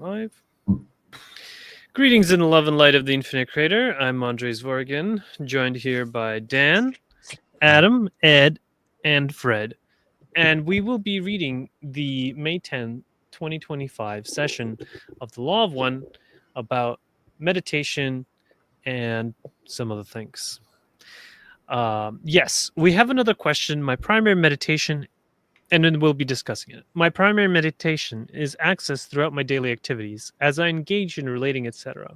Live. Greetings in the love and light of the infinite creator. I'm Andrii Zvorygin, joined here by Dan, Adam, Ed, and Fred. And we will be reading the May 10, 2025 session of the Law of One about meditation and some other things. Yes, we have another question. My primary meditation, and then we'll be discussing it. My primary meditation is access throughout my daily activities as I engage in relating, etc.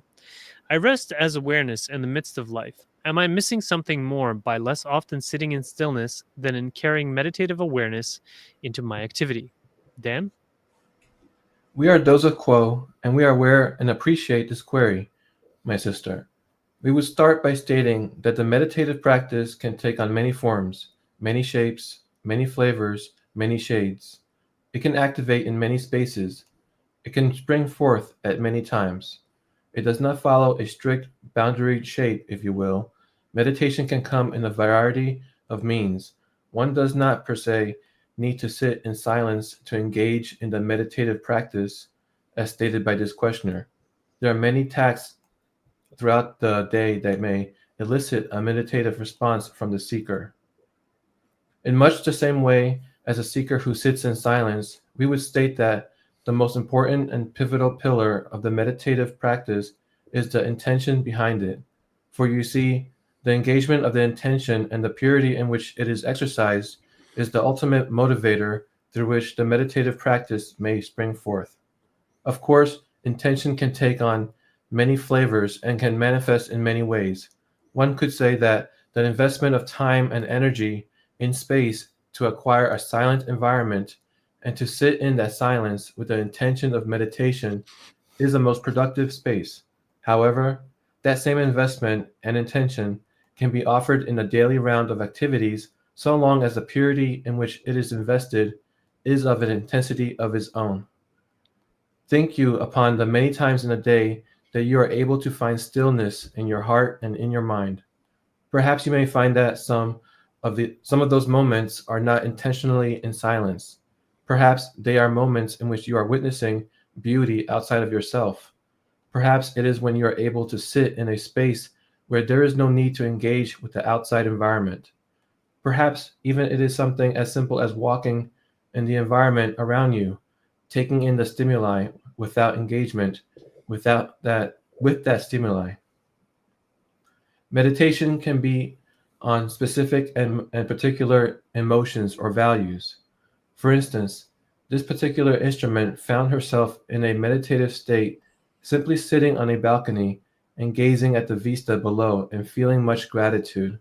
I rest as awareness in the midst of life. Am I missing something more by less often sitting in stillness than in carrying meditative awareness into my activity? Dan? We are doza quo, and we are aware and appreciate this query, my sister. We would start by stating that the meditative practice can take on many forms, many shapes, many flavors, many shades. It can activate in many spaces. It can spring forth at many times. It does not follow a strict boundaried shape, if you will. Meditation can come in a variety of means. One does not, per se, need to sit in silence to engage in the meditative practice, as stated by this questioner. There are many tasks throughout the day that may elicit a meditative response from the seeker. In much the same way as a seeker who sits in silence, we would state that the most important and pivotal pillar of the meditative practice is the intention behind it. For you see, the engagement of the intention and the purity in which it is exercised is the ultimate motivator through which the meditative practice may spring forth. Of course, intention can take on many flavors and can manifest in many ways. One could say that the investment of time and energy in space to acquire a silent environment and to sit in that silence with the intention of meditation is the most productive space. However, that same investment and intention can be offered in a daily round of activities so long as the purity in which it is invested is of an intensity of its own. Think you upon the many times in a day that you are able to find stillness in your heart and in your mind. Perhaps you may find that some of those moments are not intentionally in silence. Perhaps they are moments in which you are witnessing beauty outside of yourself. Perhaps it is when you are able to sit in a space where there is no need to engage with the outside environment. Perhaps even it is something as simple as walking in the environment around you, taking in the stimuli without engagement, with that stimuli. Meditation can be on specific and particular emotions or values. For instance, this particular instrument found herself in a meditative state, simply sitting on a balcony and gazing at the vista below and feeling much gratitude,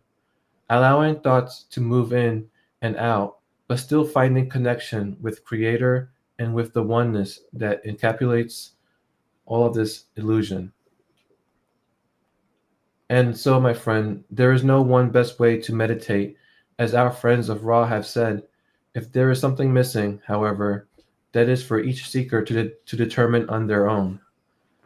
allowing thoughts to move in and out, but still finding connection with Creator and with the oneness that encapsulates all of this illusion. And so, my friend, there is no one best way to meditate. As our friends of Ra have said, if there is something missing, however, that is for each seeker to determine on their own.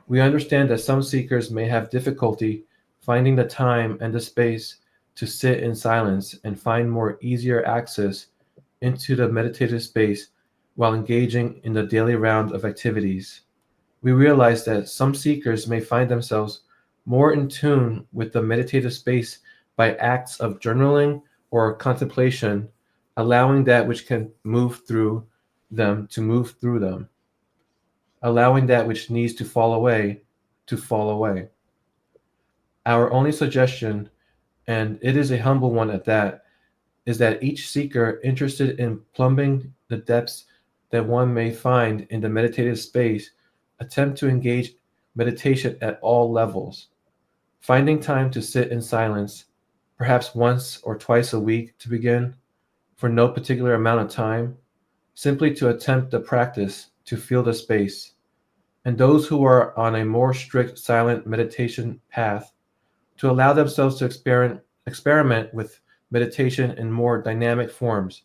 We understand that some seekers may have difficulty finding the time and the space to sit in silence and find more easier access into the meditative space while engaging in the daily round of activities. We realize that some seekers may find themselves more in tune with the meditative space by acts of journaling or contemplation, allowing that which can move through them to move through them, allowing that which needs to fall away to fall away. Our only suggestion, and it is a humble one at that, is that each seeker interested in plumbing the depths that one may find in the meditative space attempt to engage meditation at all levels, finding time to sit in silence, perhaps once or twice a week to begin, for no particular amount of time, simply to attempt the practice to feel the space. And those who are on a more strict silent meditation path, to allow themselves to experiment with meditation in more dynamic forms,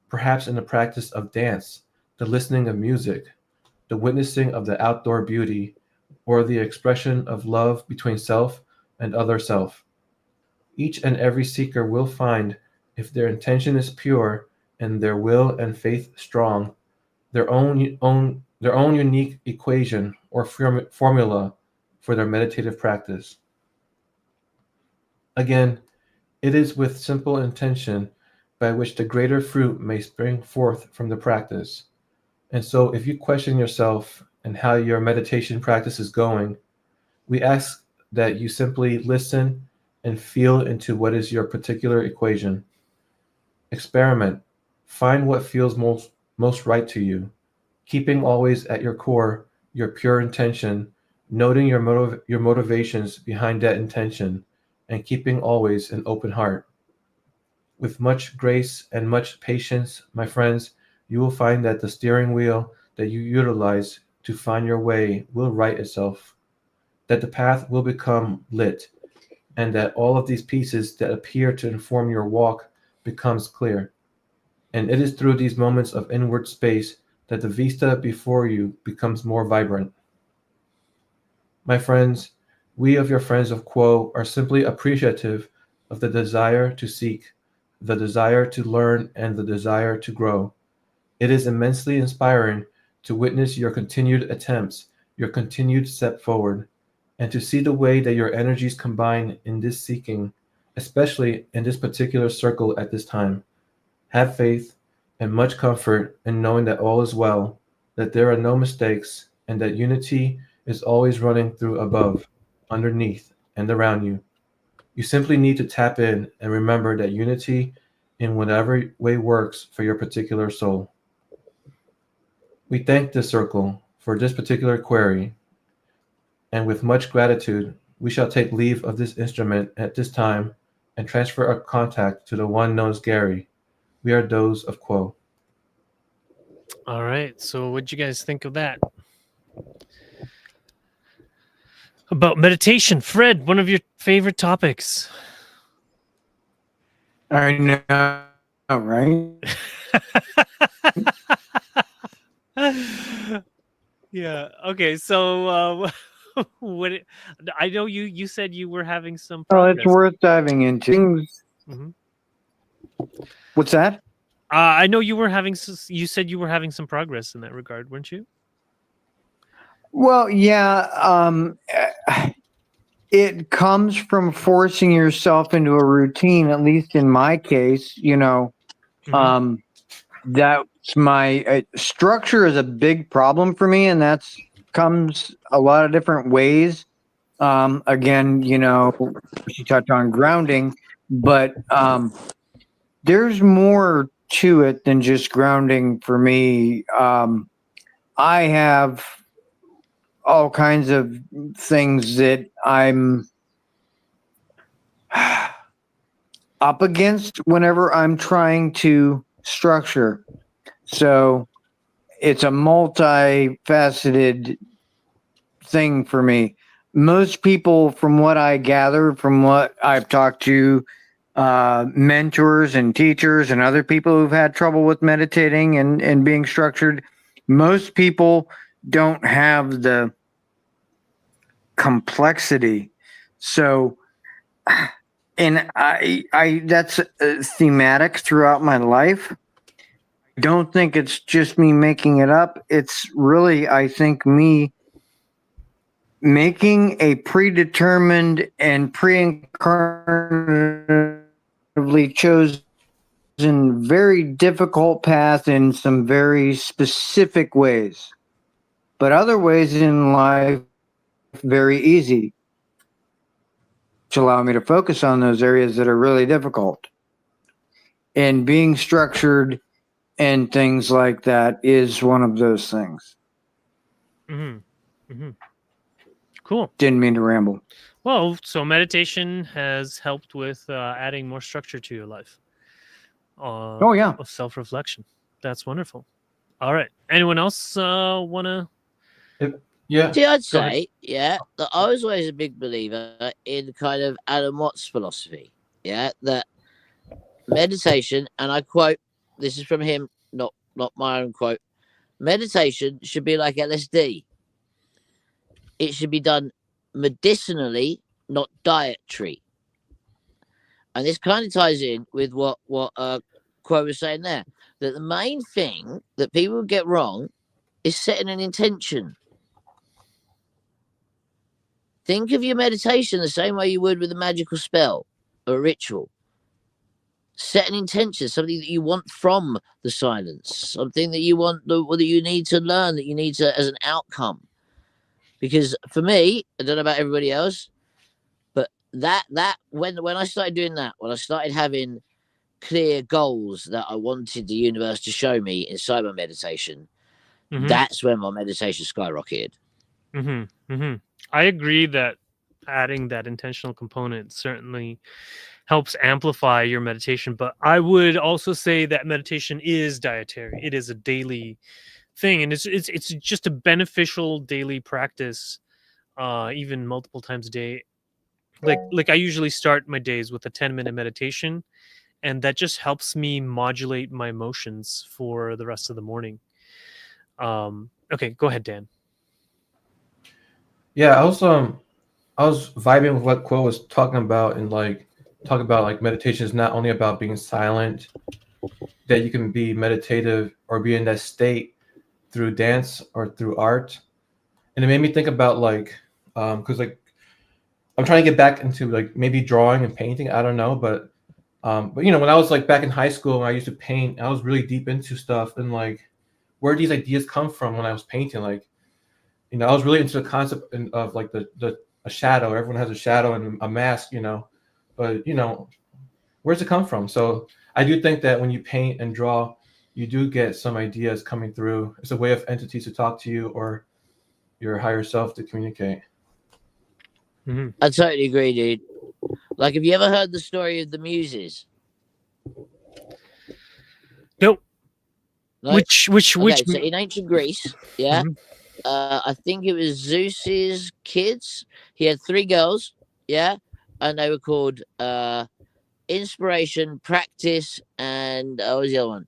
perhaps in the practice of dance, the listening of music, the witnessing of the outdoor beauty, or the expression of love between self and other self. Each and every seeker will find, if their intention is pure and their will and faith strong, their own unique equation or formula for their meditative practice. Again, it is with simple intention by which the greater fruit may spring forth from the practice. And so, if you question yourself and how your meditation practice is going, we ask that you simply listen and feel into what is your particular equation. Experiment. Find what feels most right to you, keeping always at your core your pure intention, noting your motivations behind that intention, and keeping always an open heart. With much grace and much patience, my friends, you will find that the steering wheel that you utilize to find your way will right itself, that the path will become lit, and that all of these pieces that appear to inform your walk becomes clear. And it is through these moments of inward space that the vista before you becomes more vibrant. My friends, we of your friends of Quo are simply appreciative of the desire to seek, the desire to learn, and the desire to grow. It is immensely inspiring to witness your continued attempts, your continued step forward, and to see the way that your energies combine in this seeking, especially in this particular circle at this time. Have faith and much comfort in knowing that all is well, that there are no mistakes, and that unity is always running through above, underneath, and around you. You simply need to tap in and remember that unity in whatever way works for your particular soul. We thank this circle for this particular query, and with much gratitude, we shall take leave of this instrument at this time and transfer our contact to the one known as Gary. We are those of Quo. All right. So, what'd you guys think of that? About meditation, Fred, one of your favorite topics. I know, right? Yeah. Okay. So, I know you said you were having some Oh, progress. it's worth diving into. Mhm. What's that? I know you were having. You said you were having some progress in that regard, weren't you? Well, yeah. It comes from forcing yourself into a routine. At least in my case, Mhm. that's my structure is a big problem for me, and that's comes a lot of different ways. Again, you touch on grounding, but there's more to it than just grounding for me. I have all kinds of things that I'm up against whenever I'm trying to structure. So it's a multifaceted thing for me. Most people, from what I gather, from what I've talked to mentors and teachers and other people who've had trouble with meditating and being structured, most people don't have the complexity. So, and I that's thematic throughout my life. I don't think it's just me making it up. It's really, I think, me making a predetermined and pre-incarnatively chosen very difficult path in some very specific ways, but other ways in life very easy, to allow me to focus on those areas that are really difficult. And being structured and things like that is one of those things. Mm-hmm. Mm-hmm. Cool. Didn't mean to ramble. Well, so meditation has helped with adding more structure to your life. Oh, yeah. Of self-reflection. That's wonderful. All right. Anyone else want to? Yeah. See, I'd Go ahead. say, yeah, that I was always a big believer in kind of Adam Watts' philosophy. Yeah, that meditation, and I quote, this is from him, not my own quote. Meditation should be like LSD. It should be done medicinally, not dietary. And this kind of ties in with what Quo was saying there. That the main thing that people get wrong is setting an intention. think of your meditation the same way you would with a magical spell or a ritual. Set an intention, something that you want from the silence, something that you want, that you need to learn, that you need to as an outcome. Because for me, I don't know about everybody else, but that when I started doing that, when I started having clear goals that I wanted the universe to show me inside my meditation, that's when my meditation skyrocketed. I agree that adding that intentional component certainly helps amplify your meditation, but I would also say that meditation is dietary. It is a daily thing, and it's just a beneficial daily practice, even multiple times a day. Like I usually start my days with a 10-minute meditation, and that just helps me modulate my emotions for the rest of the morning. Okay, go ahead, Dan. Yeah, I was vibing with what Quill was talking about, and talk about like meditation is not only about being silent, that you can be meditative or be in that state through dance or through art. And it made me think about because I'm trying to get back into like maybe drawing and painting. I don't know, but when I was like back in high school and I used to paint, I was really deep into stuff, and like where these ideas come from when I was painting, I was really into the concept of like a shadow. Everyone has a shadow and a mask, but where's it come from? So I do think that when you paint and draw, you do get some ideas coming through. It's a way of entities to talk to you or your higher self to communicate. I totally agree, dude. Like, have you ever heard the story of the Muses? Nope. No? Which Okay, so in ancient Greece, yeah, I think it was Zeus's kids. He had 3 girls, yeah, and they were called Inspiration, Practice, and what was the other one?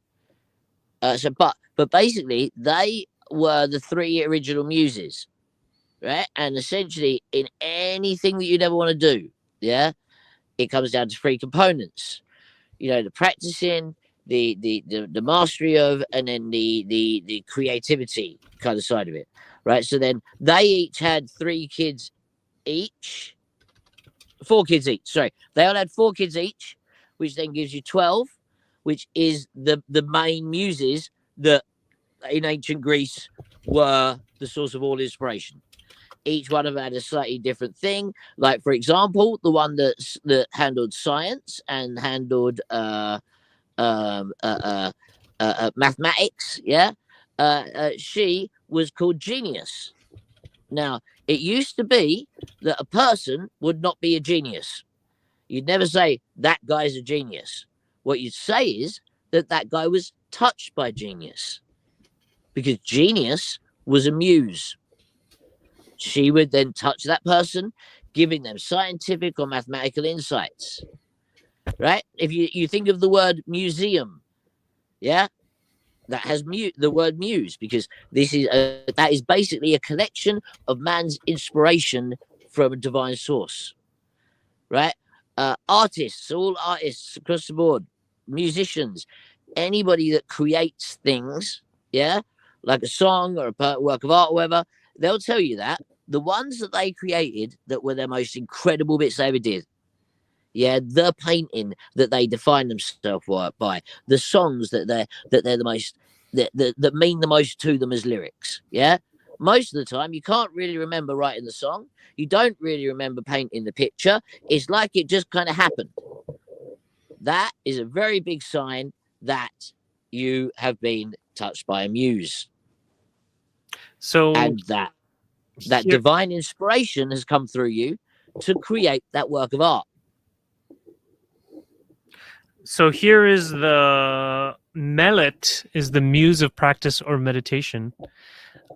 But basically, they were the 3 original muses, right? And essentially, in anything that you'd ever want to do, yeah, it comes down to 3 components. The practicing, the mastery of, and then the creativity kind of side of it, right? So then they each had 3 kids each. 4 kids each. Sorry, they all had 4 kids each, which then gives you 12, which is the main muses that in ancient Greece were the source of all inspiration. Each one of them had a slightly different thing. Like, for example, the one that handled science and handled mathematics, yeah, she was called Genius. Now, it used to be that a person would not be a genius. You'd never say that guy's a genius. What you'd say is that guy was touched by genius, because genius was a muse. She would then touch that person, giving them scientific or mathematical insights. Right? If you think of the word museum, yeah, that has the word muse, because that is basically a collection of man's inspiration from a divine source. Right? Artists, all artists across the board, musicians, anybody that creates things, yeah, like a song or a work of art or whatever, they'll tell you that the ones that they created that were their most incredible bits they ever did, yeah, the painting that they define themselves by, the songs that they're the most that mean the most to them as lyrics, yeah. Most of the time, you can't really remember writing the song. You don't really remember painting the picture. It's like it just kind of happened. That is a very big sign that you have been touched by a muse. So, and that divine inspiration has come through you to create that work of art. So here is the Melet is the muse of practice or meditation.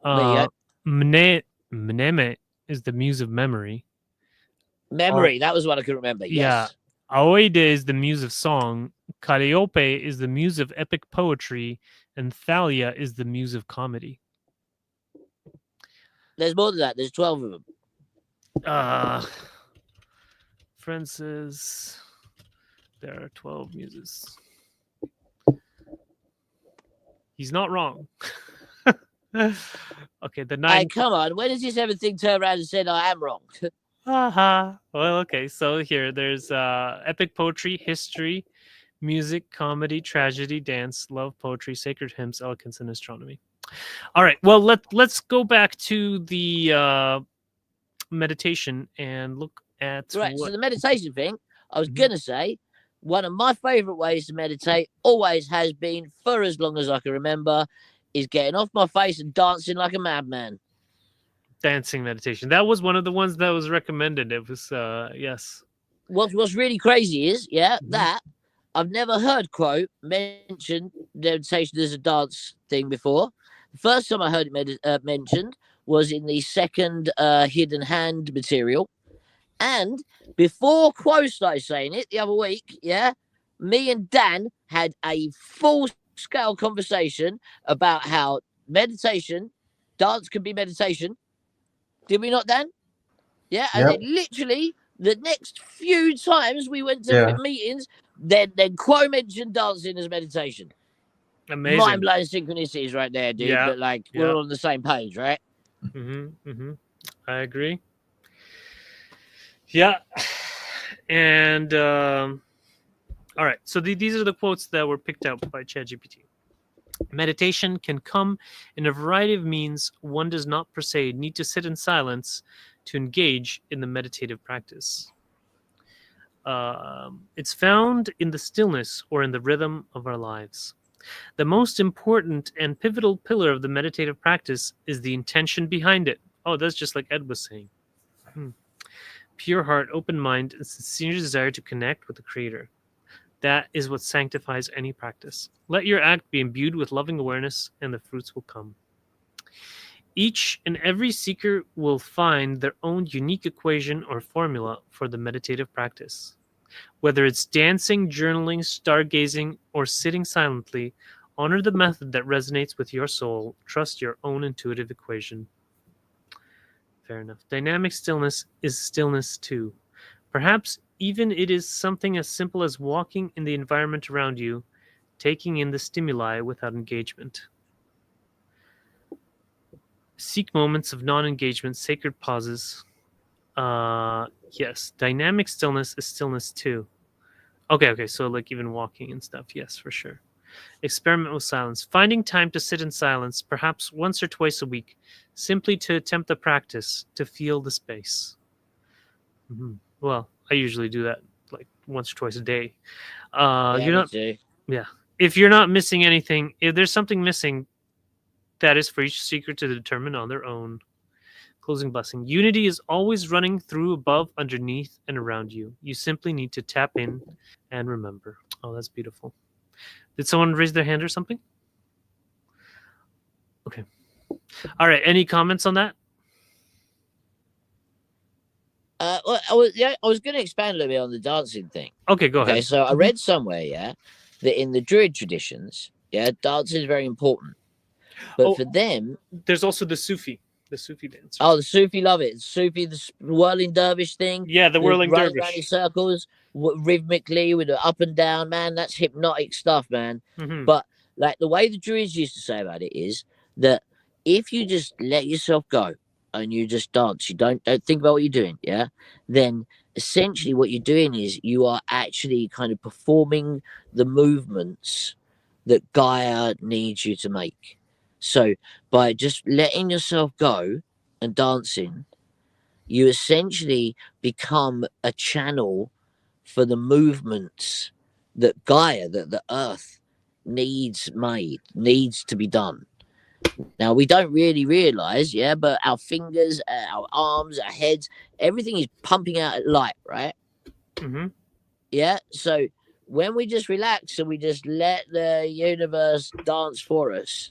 Mneme is the muse of memory. Memory, that was what I could remember. Yeah. Yes. Aoide is the muse of song. Calliope is the muse of epic poetry. And Thalia is the muse of comedy. There's more than that. There's 12 of them. Francis, there are 12 muses. He's not wrong. Okay, the 9. Hey, come on. When has this everything turned around and said I am wrong? Aha. Well, okay. So here, there's epic poetry, history, music, comedy, tragedy, dance, love, poetry, sacred hymns, eloquence, and astronomy. All right. Well, let's go back to the meditation and look at Right. So what. the meditation thing, I was Mhm. gonna say, one of my favorite ways to meditate, always has been for as long as I can remember, is getting off my face and dancing like a madman. Dancing meditation. That was one of the ones that was recommended. It was yes. What's really crazy is, Mhm. that I've never heard quote mentioned meditation as a dance thing before. The first time I heard it mentioned was in the second Hidden Hand material. And before Quo started saying it the other week, me and Dan had a full scale conversation about how meditation, dance can be meditation. Did we not, Dan? Yeah. And then Yep. literally the next few times we went to Yeah. meetings, then Quo mentioned dancing as meditation. Mind Amazing. blowing synchronicities right there, dude. Yeah. But like, we're Yeah. all on the same page, right? I agree. Yeah. And all right. So these are the quotes that were picked out by ChatGPT. Meditation can come in a variety of means. One does not per se need to sit in silence to engage in the meditative practice. It's found in the stillness or in the rhythm of our lives. The most important and pivotal pillar of the meditative practice is the intention behind it. Oh, that's just like Ed was saying. Pure heart, open mind, and sincere desire to connect with the Creator. That is what sanctifies any practice. Let your act be imbued with loving awareness, and the fruits will come. Each and every seeker will find their own unique equation or formula for the meditative practice. Whether it's dancing, journaling, stargazing, or sitting silently, honor the method that resonates with your soul. Trust your own intuitive equation. Fair enough. Dynamic stillness is stillness too. Perhaps even it is something as simple as walking in the environment around you, taking in the stimuli without engagement. Seek moments of non engagement, sacred pauses. Yes, dynamic stillness is stillness too. Okay, so like even walking and stuff, yes, for sure. Experiment with silence. Finding time to sit in silence, perhaps once or twice a week, simply to attempt the practice, to feel the space. Well, I usually do that like once or twice a day. Yeah, You're me not, too. yeah. If you're not missing anything, if there's something missing, that is for each seeker to determine on their own. Closing blessing. Unity is always running through, above, underneath, and around you. You simply need to tap in and remember. Oh, that's beautiful. Did someone raise their hand or something? Okay. All right. Any comments on that? Well, I was going to expand a little bit on the dancing thing. Okay, go Okay, ahead. so I read somewhere, that in the Druid traditions, dancing is very important. But Oh, for them, there's also the Sufi dancers. oh, the Sufi love it. Sufi, the whirling dervish thing, Yeah, the whirling running around in dervish. circles rhythmically with the up and down, man. That's hypnotic stuff, man. Mm-hmm. But like the way the Druids used to say about it is that if you just let yourself go and you just dance, you don't think about what you're doing, then essentially what you're doing is you are actually kind of performing the movements that Gaia needs you to make. So by just letting yourself go and dancing, you essentially become a channel for the movements that Gaia, that the earth needs to be done. Now we don't really realize, but our fingers, our arms, our heads, everything is pumping out light, right? Mm-hmm. Yeah. So when we just relax and we just let the universe dance for us,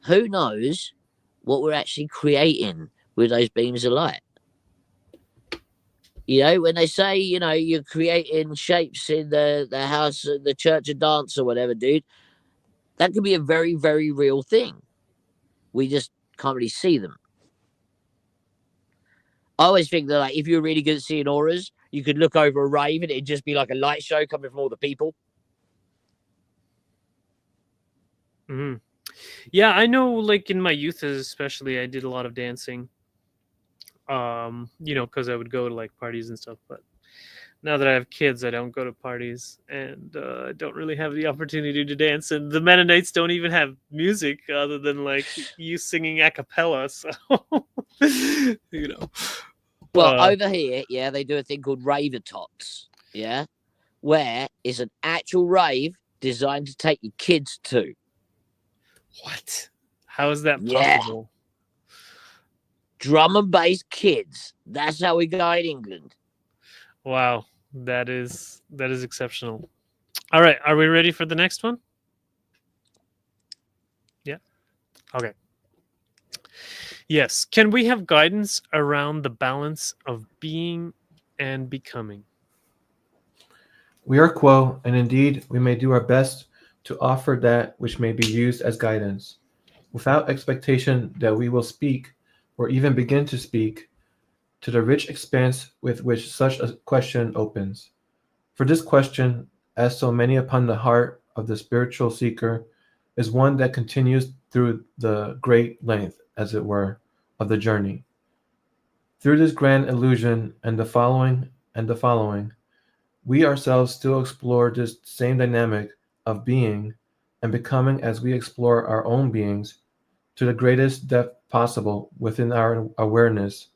who knows what we're actually creating with those beams of light? When they say, you're creating shapes in the house, the church of dance or whatever, dude, that could be a very, very real thing. We just can't really see them. I always think that, like, if you're really good at seeing auras, you could look over a rave and it'd just be like a light show coming from all the people. Mm-hmm. Yeah, I know, like in my youth especially, I did a lot of dancing. because I would go to like parties and stuff. But now that I have kids, I don't go to parties, and I don't really have the opportunity to dance. And the Mennonites don't even have music other than like you singing a cappella. So, you know, Well, uh, over here, yeah, they do a thing called raver tots, yeah, where it's an actual rave designed to take your kids to. what? How is that Yeah. possible? Drum and bass kids. That's how we go in England. Wow, that is exceptional. All right, are we ready for the next one? Yeah. Okay. Yes. Can we have guidance around the balance of being and becoming? We are quo, and indeed we may do our best to offer that which may be used as guidance, without expectation that we will speak, or even begin to speak, to the rich expanse with which such a question opens. For this question, as so many upon the heart of the spiritual seeker, is one that continues through the great length, as it were, of the journey. Through this grand illusion and the following, we ourselves still explore this same dynamic of being and becoming as we explore our own beings to the greatest depth possible within our awareness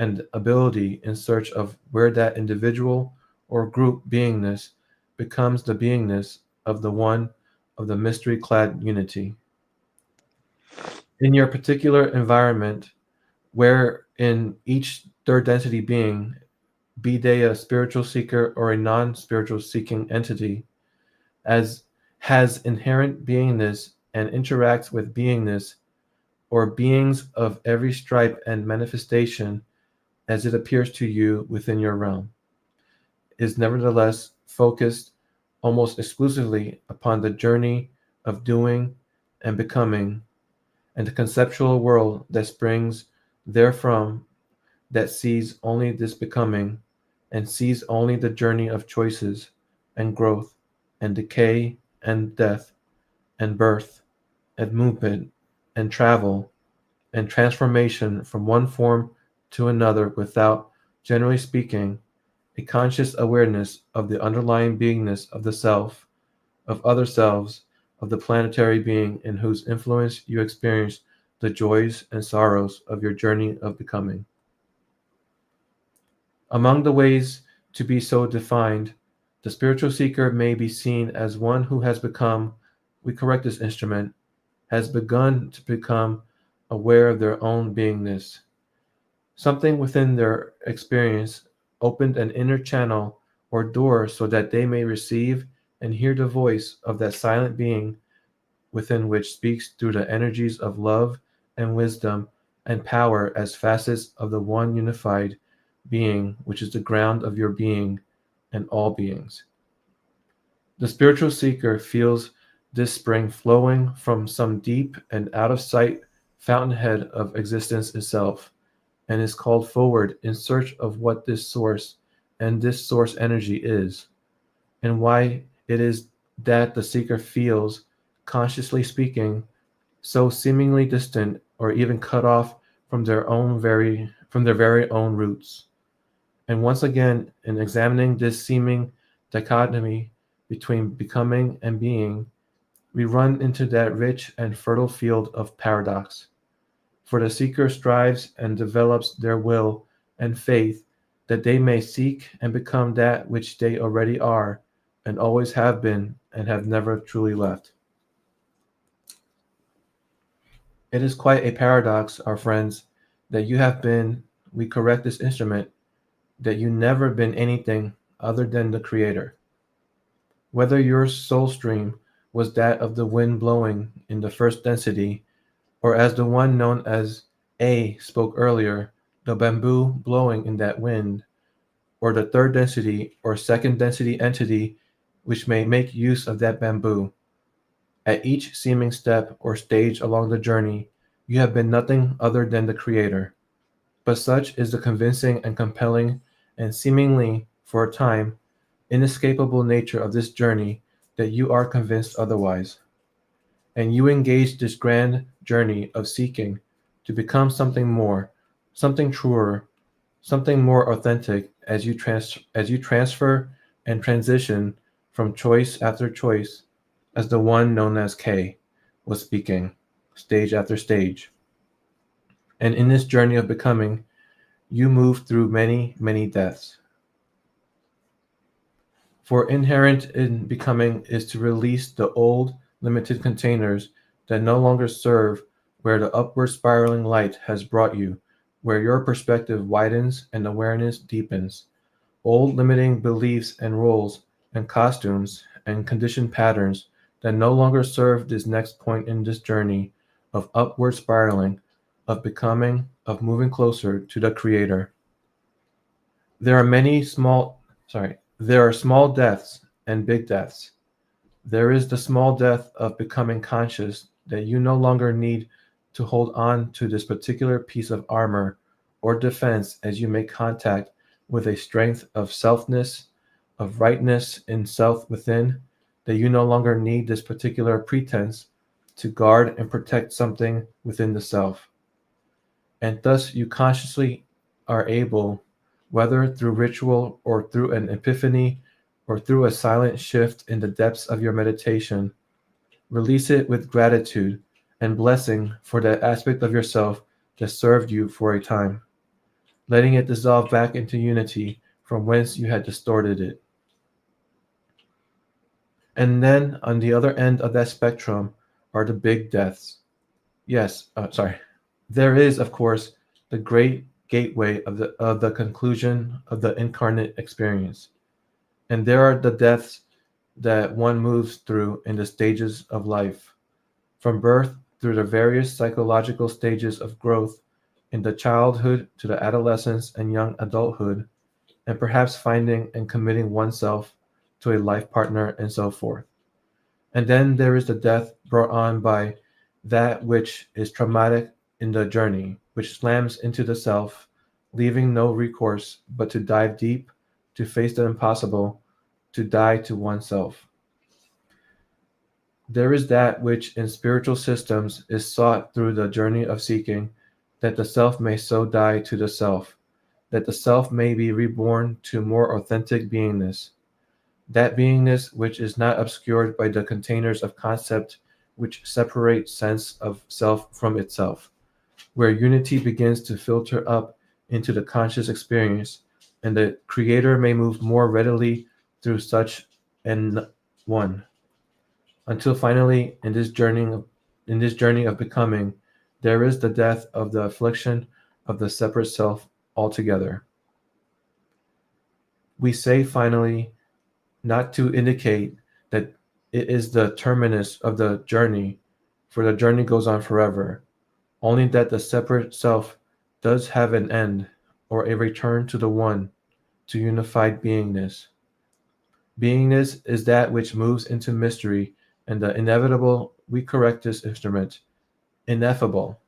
and ability in search of where that individual or group beingness becomes the beingness of the one of the mystery clad unity. In your particular environment, where in each third density being, be they a spiritual seeker or a non spiritual seeking entity, as has inherent beingness and interacts with beingness or beings of every stripe and manifestation as it appears to you within your realm, is nevertheless focused almost exclusively upon the journey of doing and becoming, and the conceptual world that springs therefrom, that sees only this becoming and sees only the journey of choices and growth and decay and death and birth and movement and travel and transformation from one form to another without, generally speaking, a conscious awareness of the underlying beingness of the self, of other selves, of the planetary being in whose influence you experience the joys and sorrows of your journey of becoming. Among the ways to be so defined, the spiritual seeker may be seen as one who has become, we correct this instrument, has begun to become aware of their own beingness. Something within their experience opened an inner channel or door so that they may receive and hear the voice of that silent being within which speaks through the energies of love and wisdom and power as facets of the one unified being, which is the ground of your being and all beings. The spiritual seeker feels this spring flowing from some deep and out of sight fountainhead of existence itself, and is called forward in search of what this source and this source energy is, and why it is that the seeker feels, consciously speaking, so seemingly distant or even cut off from their very own roots. And once again, in examining this seeming dichotomy between becoming and being, we run into that rich and fertile field of paradox. For the seeker strives and develops their will and faith that they may seek and become that which they already are and always have been and have never truly left. It is quite a paradox, our friends, that you have been, we correct this instrument, that you never been anything other than the creator. Whether your soul stream was that of the wind blowing in the first density, or as the one known as A spoke earlier, the bamboo blowing in that wind, or the third density or second density entity which may make use of that bamboo. At each seeming step or stage along the journey, you have been nothing other than the creator. But such is the convincing and compelling and seemingly, for a time, inescapable nature of this journey that you are convinced otherwise. And you engage this grand journey of seeking to become something more, something truer, something more authentic as you transfer and transition from choice after choice, as the one known as K was speaking, stage after stage. And in this journey of becoming, you move through many, many deaths. For inherent in becoming is to release the old, limited containers that no longer serve where the upward spiraling light has brought you, where your perspective widens and awareness deepens. Old limiting beliefs and roles and costumes and conditioned patterns that no longer serve this next point in this journey of upward spiraling, of becoming, of moving closer to the Creator. There are there are small deaths and big deaths. There is the small death of becoming conscious that you no longer need to hold on to this particular piece of armor or defense as you make contact with a strength of selfness, of rightness in self within, that you no longer need this particular pretense to guard and protect something within the self. And thus you consciously are able, whether through ritual or through an epiphany or through a silent shift in the depths of your meditation, release it with gratitude and blessing for that aspect of yourself that served you for a time, letting it dissolve back into unity from whence you had distorted it. And then on the other end of that spectrum are the big deaths. There is, of course, the great gateway of the conclusion of the incarnate experience. And there are the deaths that one moves through in the stages of life, from birth through the various psychological stages of growth in the childhood to the adolescence and young adulthood, and perhaps finding and committing oneself to a life partner and so forth. And then there is the death brought on by that which is traumatic in the journey, which slams into the self, leaving no recourse but to dive deep, to face the impossible, to die to oneself. There is that which in spiritual systems is sought through the journey of seeking, that the self may so die to the self, that the self may be reborn to more authentic beingness. That beingness which is not obscured by the containers of concept which separate sense of self from itself, where unity begins to filter up into the conscious experience, and the Creator may move more readily through such an one, until finally in this journey of becoming, there is the death of the affliction of the separate self altogether. We say finally, not to indicate that it is the terminus of the journey, for the journey goes on forever, only that the separate self does have an end, or a return to the one, to unified beingness. Beingness is that which moves into mystery, and the inevitable we correct this instrument, ineffable,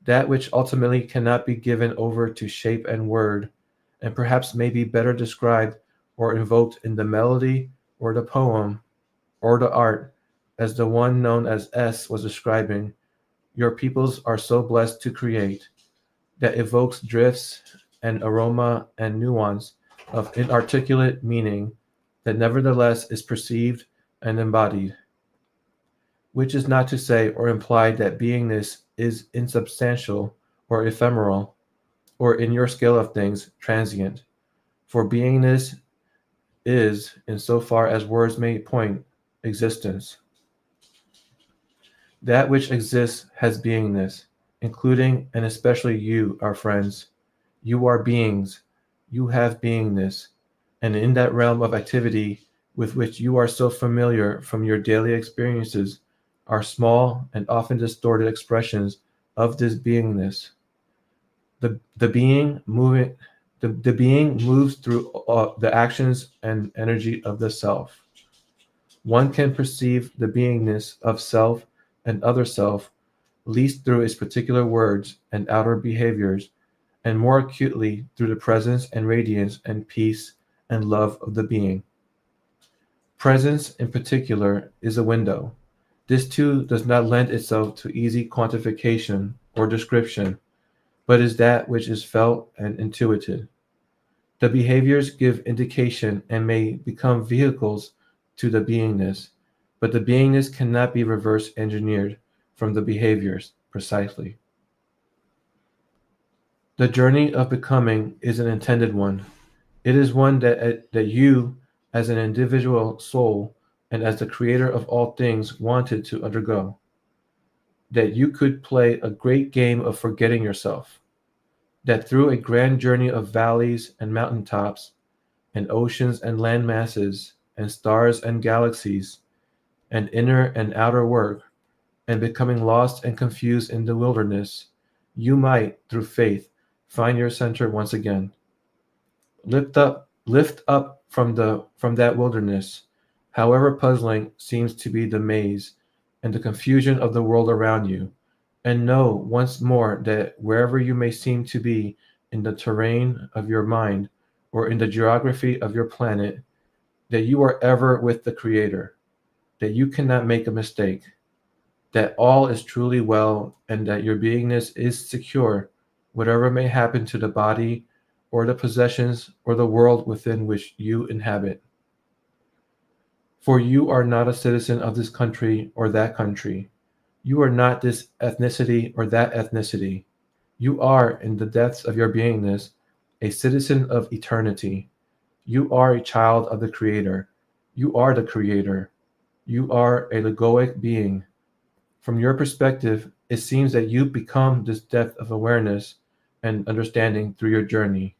that which ultimately cannot be given over to shape and word, and perhaps may be better described or invoked in the melody or the poem or the art, as the one known as S was describing. Your peoples are so blessed to create, that evokes drifts and aroma and nuance of inarticulate meaning that nevertheless is perceived and embodied, which is not to say or imply that beingness is insubstantial or ephemeral, or in your scale of things, transient. For beingness is, in so far as words may point, existence. That which exists has beingness, including and especially you, our friends. You are beings. You have beingness. And in that realm of activity with which you are so familiar from your daily experiences are small and often distorted expressions of this beingness. The being moves through the actions and energy of the self. One can perceive the beingness of self and other self least through its particular words and outer behaviors, and more acutely through the presence and radiance and peace and love of the being. Presence, in particular, is a window. This too does not lend itself to easy quantification or description, but is that which is felt and intuited. The behaviors give indication and may become vehicles to the beingness, but the beingness cannot be reverse engineered from the behaviors precisely. The journey of becoming is an intended one. It is one that you, as an individual soul and as the creator of all things, wanted to undergo. That you could play a great game of forgetting yourself. That through a grand journey of valleys and mountaintops, and oceans and land masses, and stars and galaxies, and inner and outer work, and becoming lost and confused in the wilderness, you might, through faith, find your center once again. Lift up from that wilderness, however puzzling seems to be the maze and the confusion of the world around you, and know once more that wherever you may seem to be in the terrain of your mind or in the geography of your planet, that you are ever with the Creator, that you cannot make a mistake, that all is truly well, and that your beingness is secure, whatever may happen to the body or the possessions or the world within which you inhabit. For you are not a citizen of this country or that country. You are not this ethnicity or that ethnicity. You are, in the depths of your beingness, a citizen of eternity. You are a child of the Creator. You are the Creator. You are a egoic being. From your perspective, it seems that you become this depth of awareness and understanding through your journey.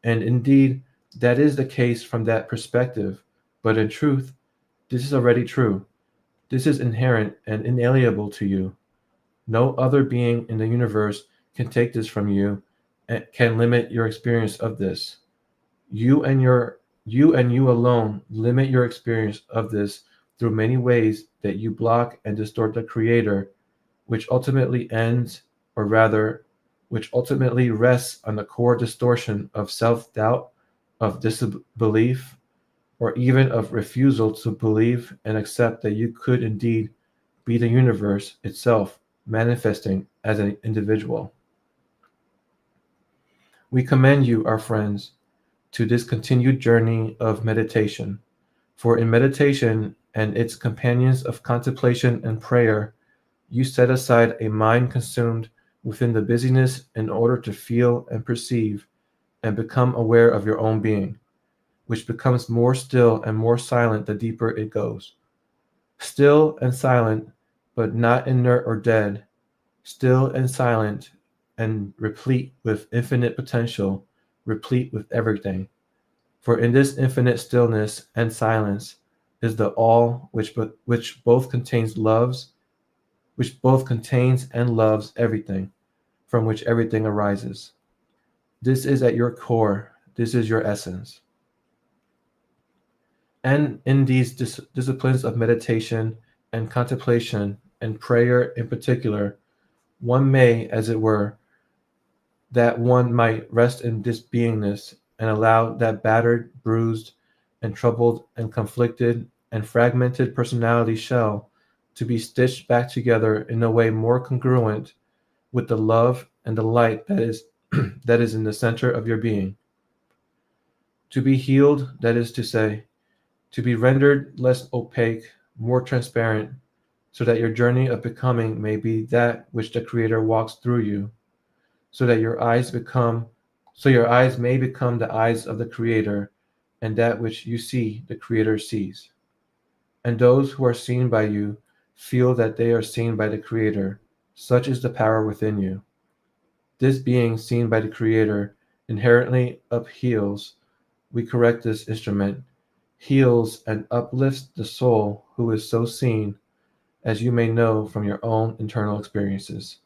And indeed, that is the case from that perspective. But in truth, this is already true. This is inherent and inalienable to you. No other being in the universe can take this from you and can limit your experience of this. You and you alone limit your experience of this through many ways that you block and distort the Creator, which ultimately ends, or rather, which ultimately rests on the core distortion of self-doubt, of disbelief, or even of refusal to believe and accept that you could indeed be the universe itself manifesting as an individual. We commend you, our friends, to this continued journey of meditation. For in meditation and its companions of contemplation and prayer, you set aside a mind consumed within the busyness in order to feel and perceive and become aware of your own being, which becomes more still and more silent the deeper it goes. Still and silent, but not inert or dead, still and silent and replete with infinite potential, replete with everything. For in this infinite stillness and silence is the all which both contains loves, which both contains and loves everything, from which everything arises. This is at your core, this is your essence. And in these disciplines of meditation and contemplation and prayer in particular, one may, as it were, that one might rest in this beingness and allow that battered, bruised, and troubled and conflicted and fragmented personality shell to be stitched back together in a way more congruent with the love and the light that is that is in the center of your being. To be healed, that is to say, to be rendered less opaque, more transparent, so that your journey of becoming may be that which the Creator walks through you, so that your eyes may become the eyes of the Creator, and that which you see, the Creator sees. And those who are seen by you feel that they are seen by the Creator. Such is the power within you. This being seen by the Creator inherently upheals, we correct this instrument, heals and uplifts the soul who is so seen, as you may know from your own internal experiences.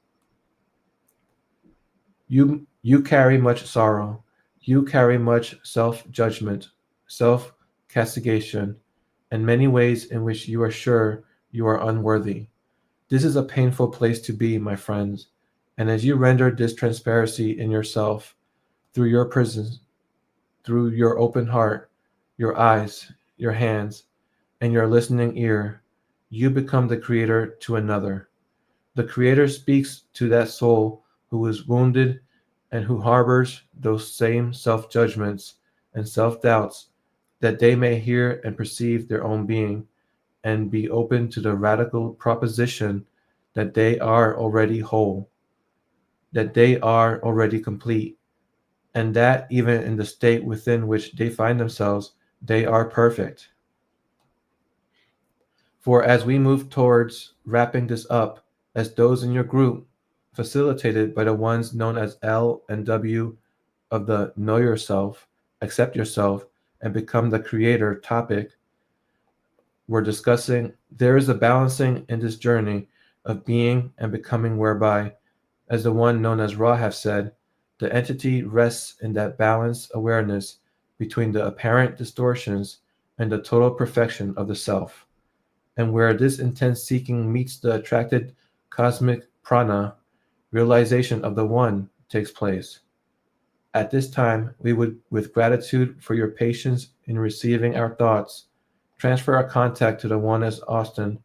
You carry much sorrow, you carry much self-judgment, self-castigation, and many ways in which you are sure you are unworthy. This is a painful place to be, my friends, and as you render this transparency in yourself through your prisons, through your open heart, your eyes, your hands, and your listening ear, you become the Creator to another. The Creator speaks to that soul who is wounded and who harbors those same self-judgments and self-doubts, that they may hear and perceive their own being, and be open to the radical proposition that they are already whole, that they are already complete, and that even in the state within which they find themselves, they are perfect. For as we move towards wrapping this up, as those in your group, facilitated by the ones known as L and W of the Know Yourself, Accept Yourself, and Become the Creator topic, we're discussing, there is a balancing in this journey of being and becoming whereby, as the one known as Ra have said, the entity rests in that balanced awareness between the apparent distortions and the total perfection of the self, and where this intense seeking meets the attracted cosmic prana, realization of the one takes place. At this time, we would, with gratitude for your patience in receiving our thoughts, transfer our contact to the one as Austin,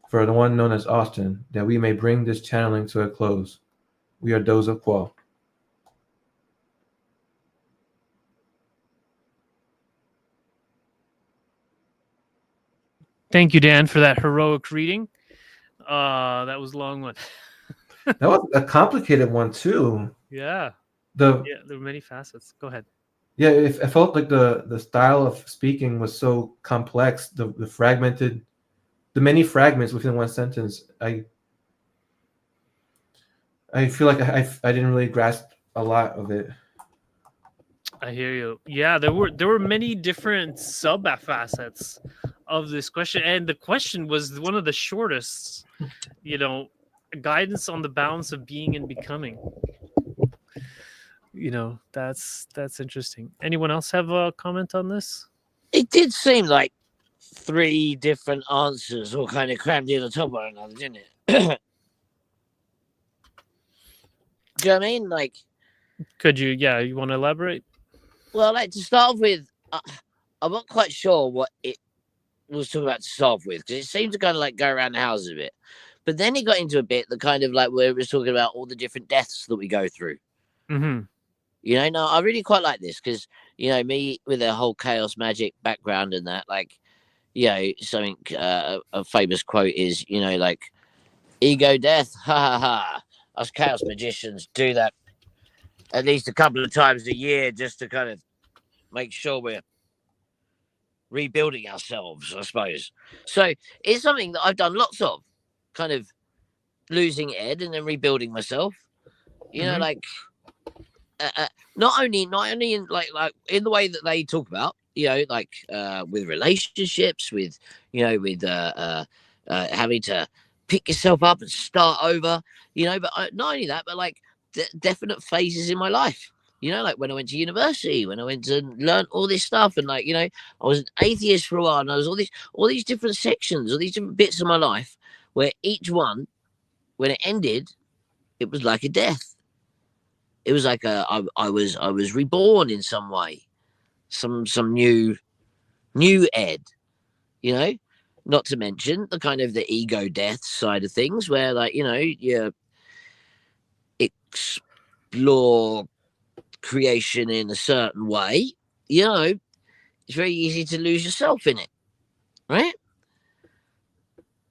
for the one known as Austin, that we may bring this channeling to a close. We are Doza Quo. Thank you, Dan, for that heroic reading. That was a long one. That was a complicated one too. Yeah. The Yeah, there were many facets. Go ahead. Yeah, I felt like the style of speaking was so complex. The fragmented, the many fragments within one sentence. I feel like I didn't really grasp a lot of it. I hear you. Yeah, there were many different sub facets of this question, and the question was one of the shortest. You know, guidance on the balance of being and becoming. You know, that's interesting. Anyone else have a comment on this? It did seem like 3 different answers all kind of crammed in on top of one another, didn't it? Do you know what I mean? Like, Could you? Yeah, you want to elaborate? well, like to start with, I'm not quite sure what it was talking about to start with, because it seemed to kind of like go around the houses a bit. But then it got into a bit that kind of like where it was talking about all the different deaths that we go through. Mm-hmm. You know, no, I really quite like this because, you know, me with a whole chaos magic background and that, like, you know, something, a famous quote is, you know, like, ego death, ha ha ha. Us chaos magicians do that at least a couple of times a year just to kind of make sure we're rebuilding ourselves, I suppose. So it's something that I've done lots of, kind of losing Ed and then rebuilding myself. You know, like not only in like in the way that they talk about, you know, like with relationships, with, you know, with having to pick yourself up and start over, you know, but not only that, but like definite phases in my life. You know, like when I went to university, when I went to learn all this stuff, and like, you know, I was an atheist for a while, and I was all these different sections, all these different bits of my life, where each one, when it ended, it was like a death. It was like I was reborn in some way, some new Ed, you know. Not to mention the kind of the ego death side of things, where like, you know, you explore creation in a certain way, you know, it's very easy to lose yourself in it, right?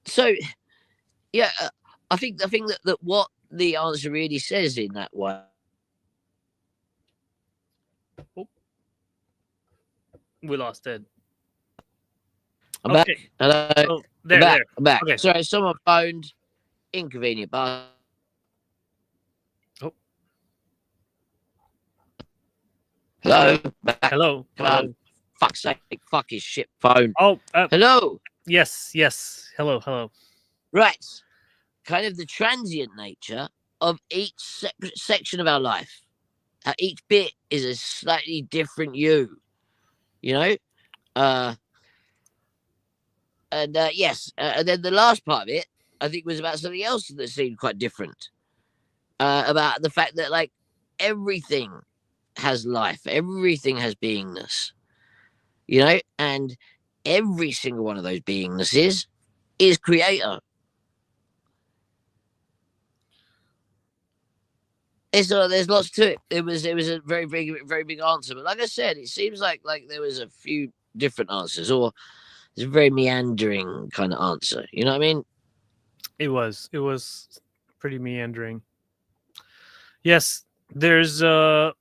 So yeah, I think that what the answer really says in that way. We lost Ed. I'm Okay. back. Hello. Oh, there, I'm back. there. I'm back. Okay. Sorry, someone phoned. Inconvenient, but. Oh. Hello. Back. Hello. Come on. Fuck's sake. Fuck his shit phone. Oh. Hello. Yes. Yes. Hello. Hello. Right. Kind of the transient nature of each section of our life. How each bit is a slightly different you. You know? And yes, and then the last part of it, I think, was about something else that seemed quite different. About the fact that, like, everything has life, everything has beingness, you know, and every single one of those beingnesses is creator. there's lots to it. It was a very very big answer, but like I said, it seems like there was a few different answers, or it's a very meandering kind of answer. You know what I mean? It was pretty meandering. Yes, there's a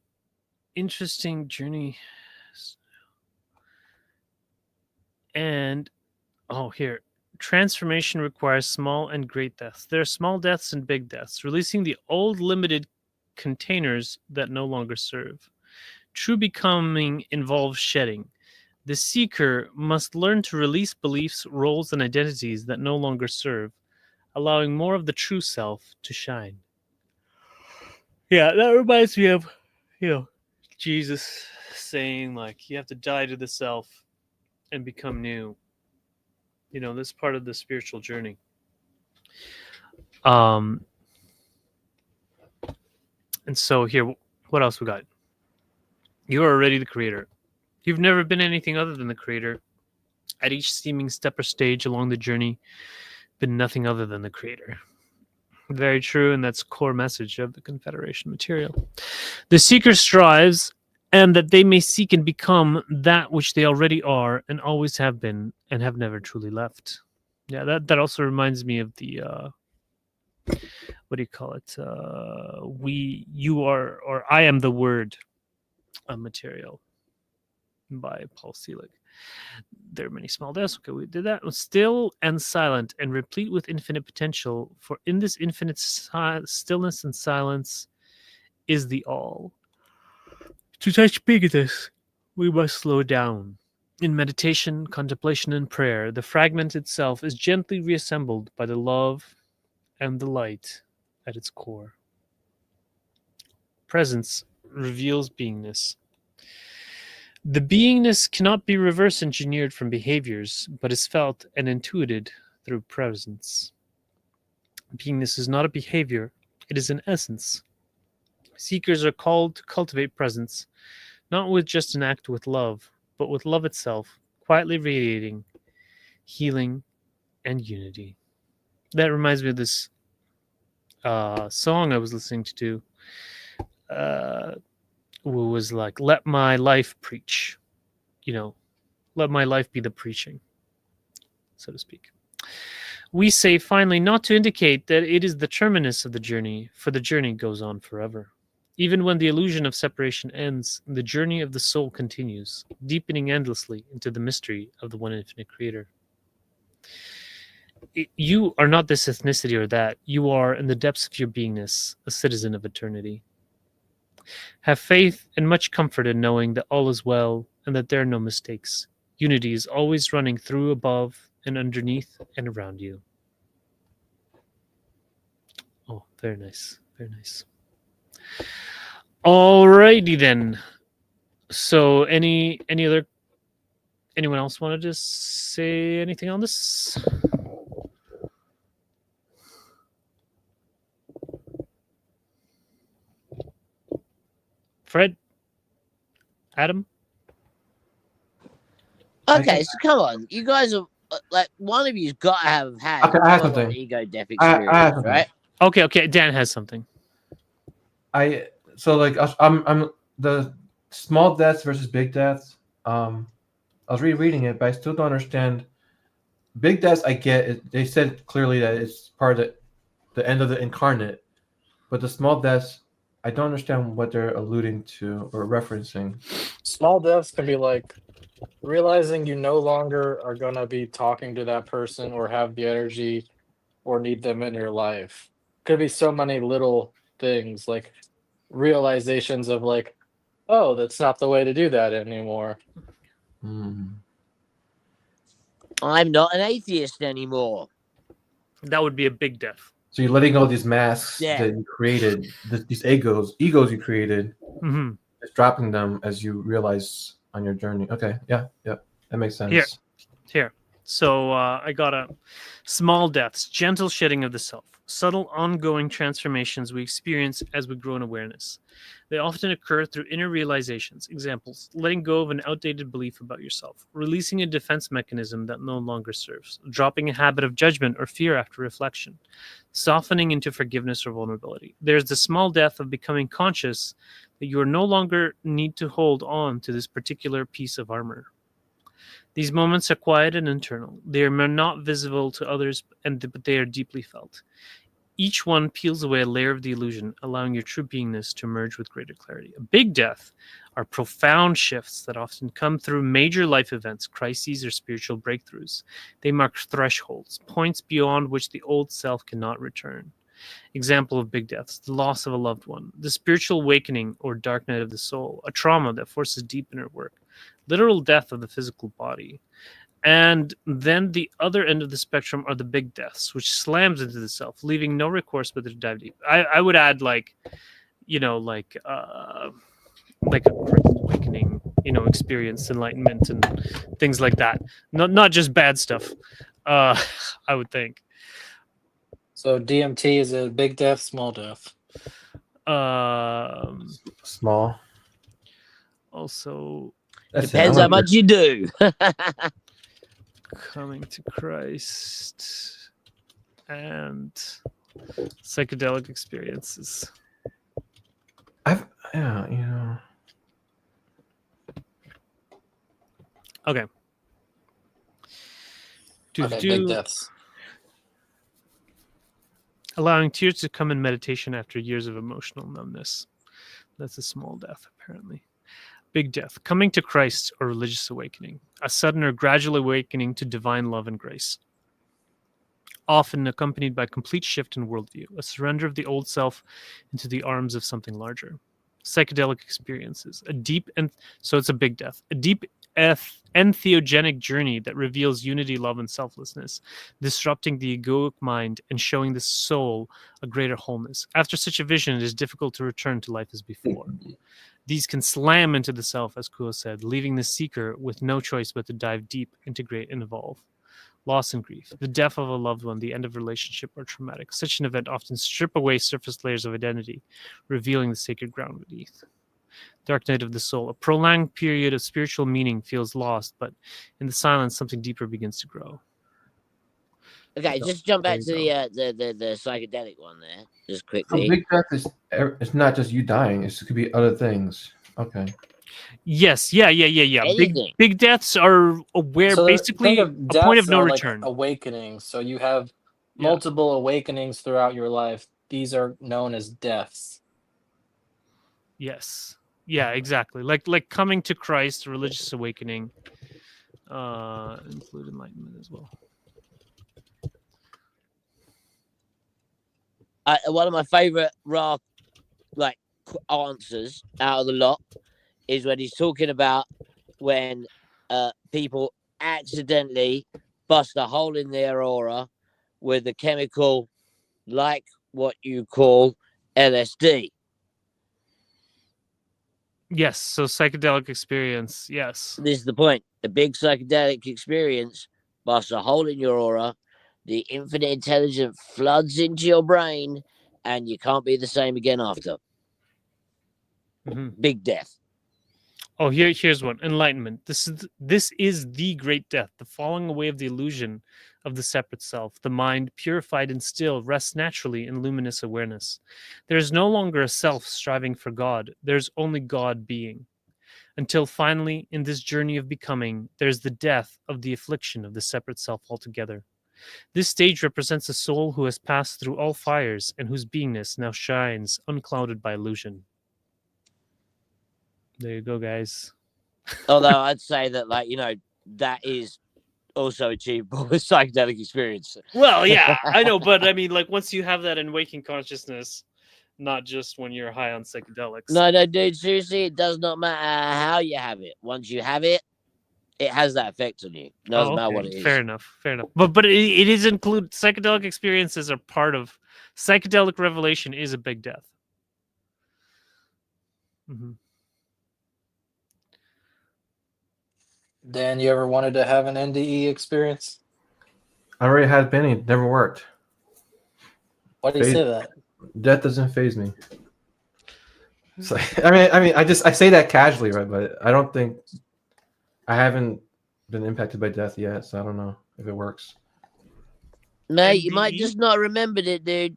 interesting journey, and here. Transformation requires small and great deaths. There are small deaths and big deaths, releasing the old limited containers that no longer serve. True becoming involves shedding. The seeker must learn to release beliefs, roles, and identities that no longer serve, allowing more of the true self to shine. Yeah, that reminds me of, Jesus saying, like, you have to die to the self and become new. This part of the spiritual journey. And so here, what else we got? You are already the creator. You've never been anything other than the creator. At each seeming step or stage along the journey, been nothing other than the creator. Very true, and that's core message of the Confederation material. The seeker strives, and that they may seek and become that which they already are and always have been and have never truly left. Yeah, that also reminds me of the what do you call it? You are, or I am the word material by Paul Selig. There are many small deaths. Okay, we did that. Still and silent and replete with infinite potential, for in this infinite stillness and silence is the all. To touch bigness, we must slow down. In meditation, contemplation, and prayer, the fragment itself is gently reassembled by the love and the light at its core. Presence reveals beingness. The beingness cannot be reverse engineered from behaviors, but is felt and intuited through presence. Beingness is not a behavior, it is an essence. Seekers are called to cultivate presence, not with just an act with love, but with love itself, quietly radiating healing and unity. That reminds me of this song I was listening to. Was like, let my life preach, let my life be the preaching, so to speak. We say finally not to indicate that it is the terminus of the journey, for the journey goes on forever. Even when the illusion of separation ends, the journey of the soul continues, deepening endlessly into the mystery of the one infinite creator. You are not this ethnicity or that. You are, in the depths of your beingness, a citizen of eternity. Have faith and much comfort in knowing that all is well and that there are no mistakes. Unity is always running through, above, and underneath, and around you. Oh, very nice. Very nice. Alrighty then. So anyone else wanted to say anything on this? Fred? Adam? Okay, so come on, you guys are like, one of you's got to have had Okay, I have some something. ego death I have experience, something. right? Okay, Dan has something. I'm the small deaths versus big deaths. I was rereading it, but I still don't understand. Big deaths, I get it. They said clearly that it's part of the end of the incarnate, but the small deaths, I don't understand what they're alluding to or referencing. Small deaths can be like realizing you no longer are going to be talking to that person or have the energy or need them in your life. Could be so many little things, like realizations of like, oh, that's not the way to do that anymore. I'm not an atheist anymore. That would be a big death. So you're letting go of these masks Yeah. that you created, these egos you created, Mm-hmm. just dropping them as you realize on your journey. Okay, yeah, that makes sense. Here. So I got a small deaths, gentle shedding of the self. subtle, ongoing transformations we experience as we grow in awareness. They often occur through inner realizations. Examples: letting go of an outdated belief about yourself, releasing a defense mechanism that no longer serves, dropping a habit of judgment or fear after reflection, softening into forgiveness or vulnerability. There's the small death of becoming conscious that you are no longer need to hold on to this particular piece of armor. These moments are quiet and internal. They are not visible to others, but they are deeply felt. Each one peels away a layer of the illusion, allowing your true beingness to emerge with greater clarity. A big death are profound shifts that often come through major life events, crises, or spiritual breakthroughs. They mark thresholds, points beyond which the old self cannot return. Example of big deaths: the loss of a loved one, the spiritual awakening or dark night of the soul, a trauma that forces deep inner work, literal death of the physical body. And then the other end of the spectrum are the big deaths, which slams into the self, leaving no recourse but to dive deep. I would add like a great awakening, experience, enlightenment, and things like that. Not just bad stuff. I would think. So DMT is a big death, small death. Small. Also, That's Depends it. how much you do. coming to Christ and psychedelic experiences. Yeah. Okay. Big deaths. Allowing tears to come in meditation after years of emotional numbness. That's a small death, apparently. Big death: coming to Christ or religious awakening. A sudden or gradual awakening to divine love and grace. Often accompanied by complete shift in worldview, a surrender of the old self into the arms of something larger. Psychedelic experiences. So it's a big death. A deep entheogenic journey that reveals unity, love, and selflessness, disrupting the egoic mind and showing the soul a greater wholeness. After such a vision, it is difficult to return to life as before. These can slam into the self, as Kuo said, leaving the seeker with no choice but to dive deep, integrate, and evolve. Loss and grief. The death of a loved one, the end of a relationship, or traumatic. Such an event often strip away surface layers of identity, revealing the sacred ground beneath. Dark night of the soul. A prolonged period of spiritual meaning feels lost, but in the silence, something deeper begins to grow. Okay, So, just jump back to there the psychedelic one there, just So quickly. big death is it's not just you dying. It could be other things. Okay. Yes, yeah. Anything. Big deaths are where So basically think of a point of deaths no are like return. awakenings. So you have Yeah. multiple awakenings throughout your life. These are known as deaths. Yes. Yeah, exactly. Like coming to Christ, religious awakening, include enlightenment as well. One of my favorite rock answers out of the lot is when he's talking about when people accidentally bust a hole in their aura with a chemical like what you call LSD. Yes, so psychedelic experience. Yes. This is the point. A big psychedelic experience busts a hole in your aura. The infinite intelligence floods into your brain, and you can't be the same again after. Mm-hmm. Big death. Oh, here's one. Enlightenment. This is the great death, the falling away of the illusion of the separate self. The mind, purified and still, rests naturally in luminous awareness. There is no longer a self striving for God. There's only God being. Until finally, in this journey of becoming, there's the death of the affliction of the separate self altogether. This stage represents a soul who has passed through all fires and whose beingness now shines unclouded by illusion. There you go, guys. Although I'd say that, that is also achievable with psychedelic experience. Well, yeah, I know, but I mean, like, once you have that in waking consciousness, not just when you're high on psychedelics. No, dude, seriously, it does not matter how you have it. Once you have it, it has that effect on you. Doesn't matter what it is. Fair enough. But it is include psychedelic experiences are part of psychedelic revelation is a big death. Mm-hmm. Dan, you ever wanted to have an NDE experience? I already had Benny. It never worked. Why do you say that? Death doesn't faze me. So, I say that casually, right? But I don't think I haven't been impacted by death yet, so I don't know if it works. Mate, you NDE? might just not remembered it, dude.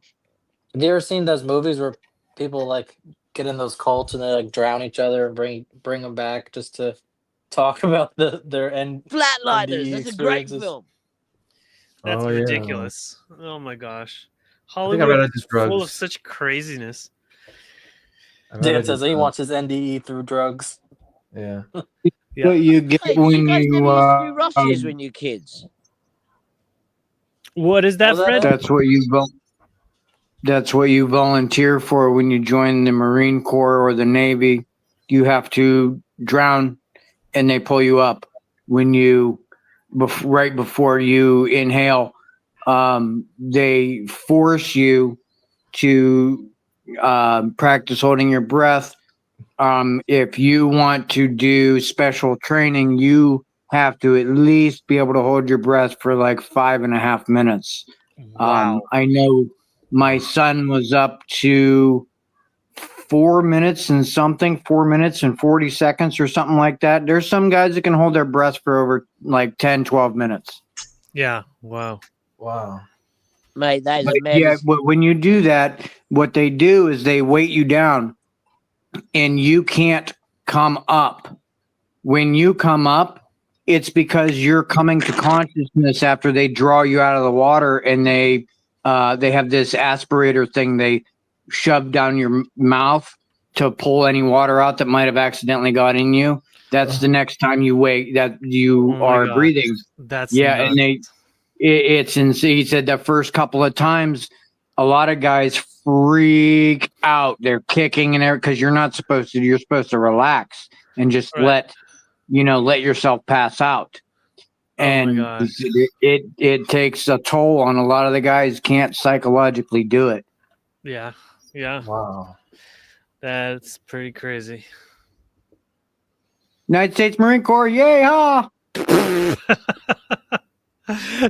Have you ever seen those movies where people like get in those cults and they like drown each other and bring them back just to talk about their Flatliners. NDE That's a great experiences? film. That's Oh, yeah. ridiculous. Oh my gosh. I think I'd rather Hollywood do is full of drugs. such craziness. I'd rather Dan do says he drugs. wants his NDE through drugs. Yeah. Yeah. What you get Hey, 'cause when you guys you never used to do rushes when you were kids. What is that, Was that Fred? that's what you that's what you volunteer for when you join the Marine Corps or the Navy. You have to drown, and they pull you up when you right before you inhale. They force you to practice holding your breath. If you want to do special training, you have to at least be able to hold your breath for like 5.5 minutes. Wow. I know my son was up to 4 minutes and something, 4 minutes and 40 seconds or something like that. There's some guys that can hold their breath for over like 10, 12 minutes. Yeah. Wow. Wow. Mate, that is But a yeah, medicine. when you do that, what they do is they weight you down and you can't come up. When you come up, it's because you're coming to consciousness after they draw you out of the water, and they have this aspirator thing they shove down your mouth to pull any water out that might have accidentally got in you. That's the next time you wake that you Oh my are gosh. breathing. That's Yeah, nuts. and it's insane. He said the first couple of times, a lot of guys freak out. They're kicking and everything because you're not supposed to. You're supposed to relax and just Right. let yourself pass out. Oh my And gosh. it takes a toll on a lot of the guys. Can't psychologically do it. Yeah. Yeah. Wow. That's pretty crazy. United States Marine Corps, yay ha!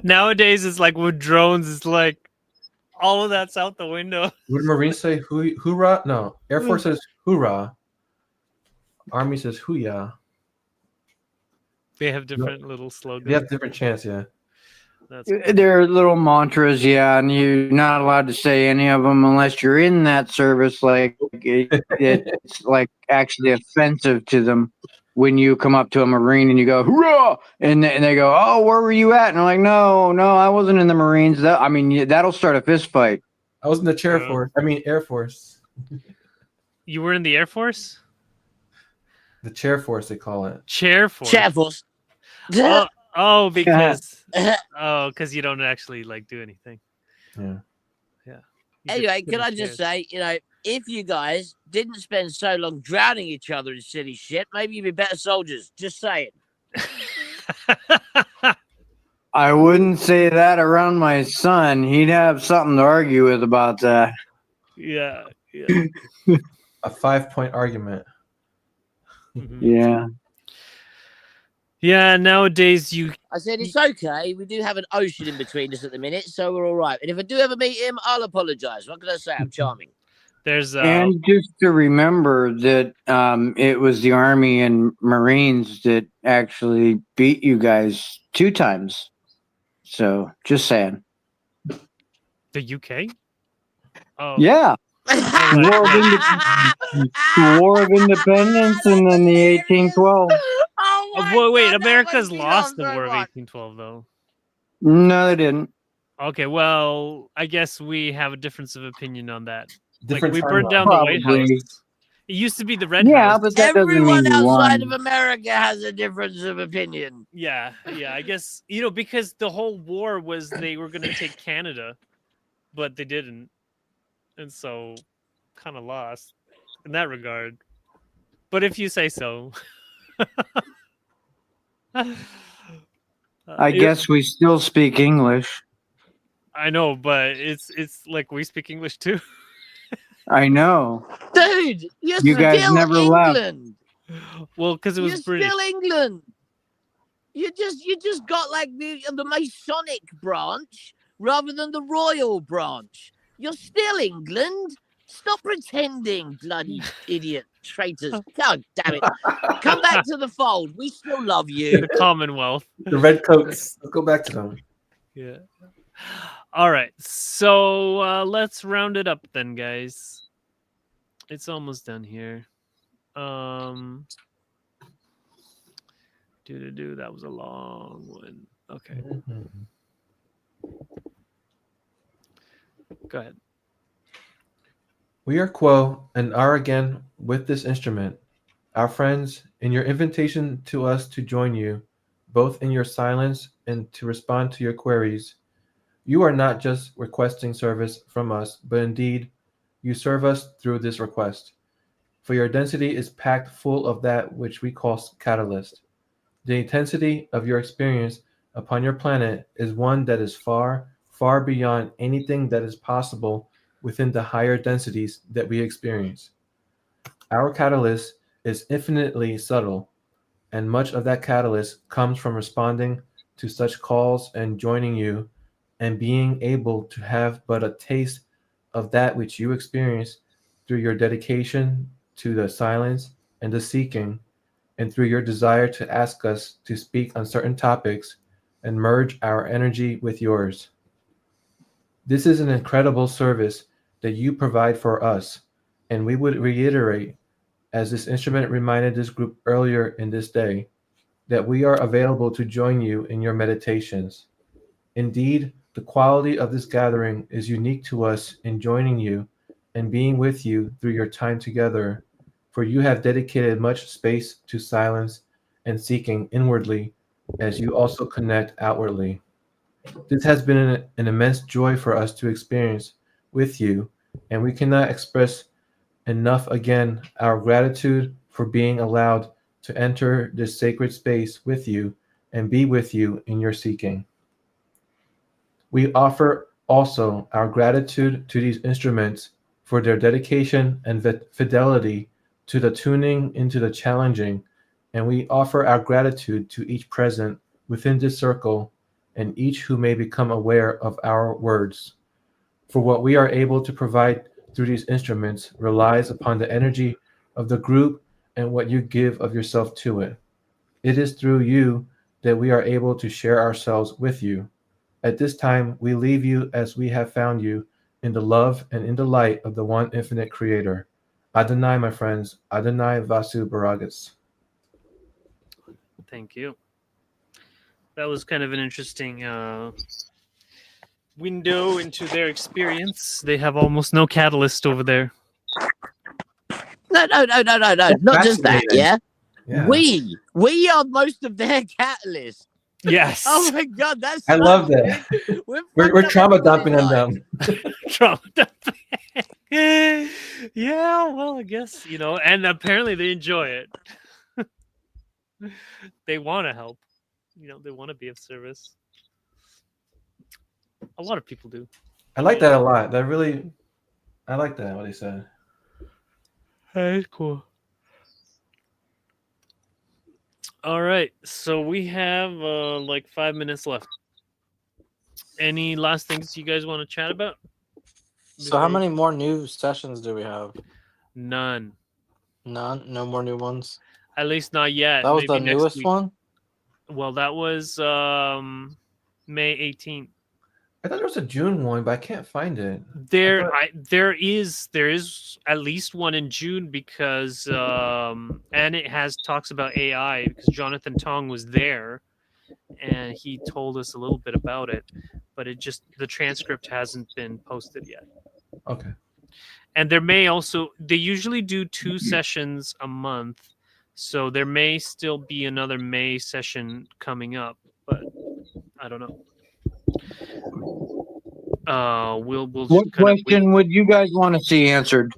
Nowadays, it's like with drones, it's like all of that's out the window. Would Marines say hoorah? No. Air Force says hoorah. Army says hooyah. They have different little slogans. They have different chants, yeah. That's cool. They're little mantras, yeah, and you're not allowed to say any of them unless you're in that service. Like it's like actually offensive to them when you come up to a Marine and you go hoorah, and they go, oh, where were you at? And I'm like, no, I wasn't in the Marines. That'll start a fist fight. I was in the Yeah. Air Force. You were in the Air Force? The chair force, they call it. Chair Force. Shavels. Because because you don't actually like do anything. Yeah. You Anyway, just can sit I in just chairs. say, if you guys didn't spend so long drowning each other in silly shit, maybe you'd be better soldiers. Just saying. I wouldn't say that around my son. He'd have something to argue with about that. yeah. A 5-point argument. Mhm. Yeah. Yeah, nowadays you I said, it's okay. We do have an ocean in between us at the minute, so we're all right. And if I do ever meet him, I'll apologize. What can I say? I'm charming. there's And just to remember that it was the Army and Marines that actually beat you guys 2 times. So just saying. the UK. Oh Yeah. right. War of Independence and then the 1812. Oh my Wait, God, that America's makes me lost the laugh so War of much. 1812 though. No, they didn't. Okay, well, I guess we have a difference of opinion on that. Different we burned timeline. down the White Probably. House. It used to be the Red Yeah, House. but that doesn't mean Everyone you outside won. of America has a difference of opinion. Yeah, I guess because the whole war was they were going to take Canada, but they didn't, and so kind of lost in that regard. But if you say so, I guess we still speak English. I know, but it's like we speak English too. I know. Dude, you're You guys still never left. England. Well, because it was You're British. still England. You just got like the Masonic branch rather than the royal branch. You're still England. Stop pretending, bloody idiot traitors. God damn it. Come back to the fold. We still love you. The Commonwealth. The redcoats. Let's go back to them. Yeah. All right. So let's round it up then, guys. It's almost done here. That was a long one. Okay. Go ahead. We are Quo and are again with this instrument. Our friends, in your invitation to us to join you, both in your silence and to respond to your queries, you are not just requesting service from us, but indeed, you serve us through this request. For your density is packed full of that which we call catalyst. The intensity of your experience upon your planet is one that is far, far beyond anything that is possible within the higher densities that we experience. Our catalyst is infinitely subtle, and much of that catalyst comes from responding to such calls and joining you and being able to have but a taste of that which you experience through your dedication to the silence and the seeking, and through your desire to ask us to speak on certain topics and merge our energy with yours. This is an incredible service that you provide for us, and we would reiterate, as this instrument reminded this group earlier in this day, that we are available to join you in your meditations. Indeed, the quality of this gathering is unique to us in joining you and being with you through your time together, for you have dedicated much space to silence and seeking inwardly as you also connect outwardly. This has been an immense joy for us to experience with you, and we cannot express enough again our gratitude for being allowed to enter this sacred space with you and be with you in your seeking. We offer also our gratitude to these instruments for their dedication and fidelity to the tuning into the challenging, and we offer our gratitude to each present within this circle and each who may become aware of our words. For what we are able to provide through these instruments relies upon the energy of the group and what you give of yourself to it. It is through you that we are able to share ourselves with you. At this time, we leave you as we have found you, in the love and in the light of the one infinite creator. Adonai, my friends, Adonai Vasu Baragas. Thank you. That was kind of an interesting window into their experience. They have almost no catalyst over there. No. Not just that, yeah? Yeah. We are most of their catalyst. Yes. Oh my god, that's I love that. We're trauma dumping on them. Trauma dumping. Yeah, well, I guess, and apparently they enjoy it. They want to help. They want to be of service. A lot of people do. I like that a lot. I like that, what he said. That's cool. All right, so we have like 5 minutes left. Any last things you guys want to chat about? So how many more new sessions do we have? None. None? No more new ones? At least not yet. That was Maybe the next newest week. one? Well, that was May 18th. I thought there was a June one, but I can't find it. There is at least one in June because and it talks about AI because Jonathan Tong was there and he told us a little bit about it, but the transcript hasn't been posted yet. Okay. And they usually do 2 sessions a month, so there may still be another May session coming up, but I don't know. We'll What question would you guys want to see answered?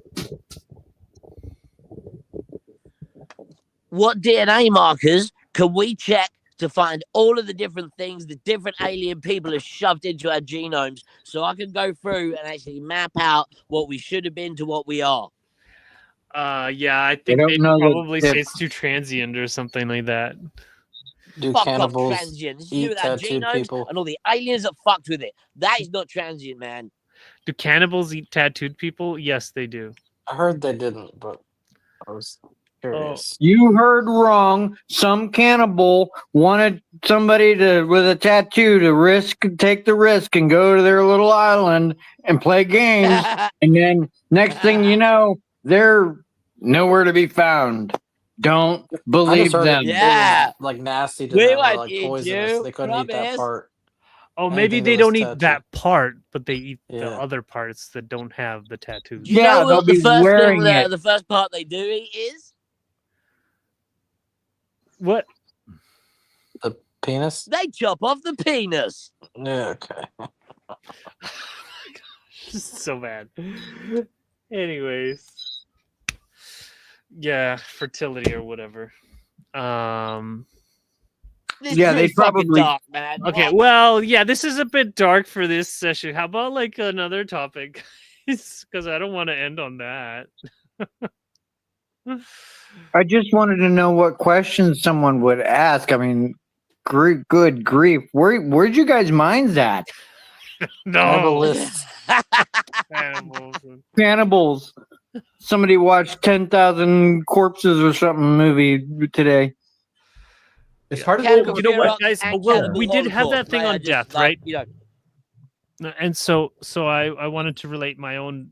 What DNA markers can we check to find all of the different things the different alien people have shoved into our genomes so I can go through and actually map out what we should have been to what we are? Yeah, I think they'd probably say it's too transient or something like that. Do Fuck cannibals off, transient. This is eat with our tattooed genomes people? and all the aliens that fucked with it. That is not transient, man. Do cannibals eat tattooed people? Yes, they do. I heard they didn't, but I was Oh, curious. You heard wrong. Some cannibal wanted somebody with a tattoo to take the risk and go to their little island and play games. And then next thing you know, they're nowhere to be found. Don't I just believe heard them. it Yeah. was like nasty to We them or won't like eat poisonous. you. They couldn't eat that Promise. part. oh, maybe Anything they that was don't eat tattooed. that part, but they eat the Yeah. other parts that don't have the tattoos. Do you Yeah, know they'll what the be first thing, wearing it. the first part they do eat is? What? The penis? They chop off the penis. Yeah, okay. So bad. Anyways, yeah, fertility or whatever. This Yeah, is they fucking probably- dark, man. Okay, What? well, yeah, this is a bit dark for this session. How about like another topic? Because I don't want to end on that. I just wanted to know what questions someone would ask. I mean, good grief. Where'd you guys' minds at? No, Cannibalists. animals. Cannibals. Somebody watched 10,000 Corpses or something movie today. It's hard to Cannibal You know what, Ferox guys? and Well, Cannibal we did have Holocaust, that thing mate. on I just, death, like, right? You know, And so I wanted to relate my own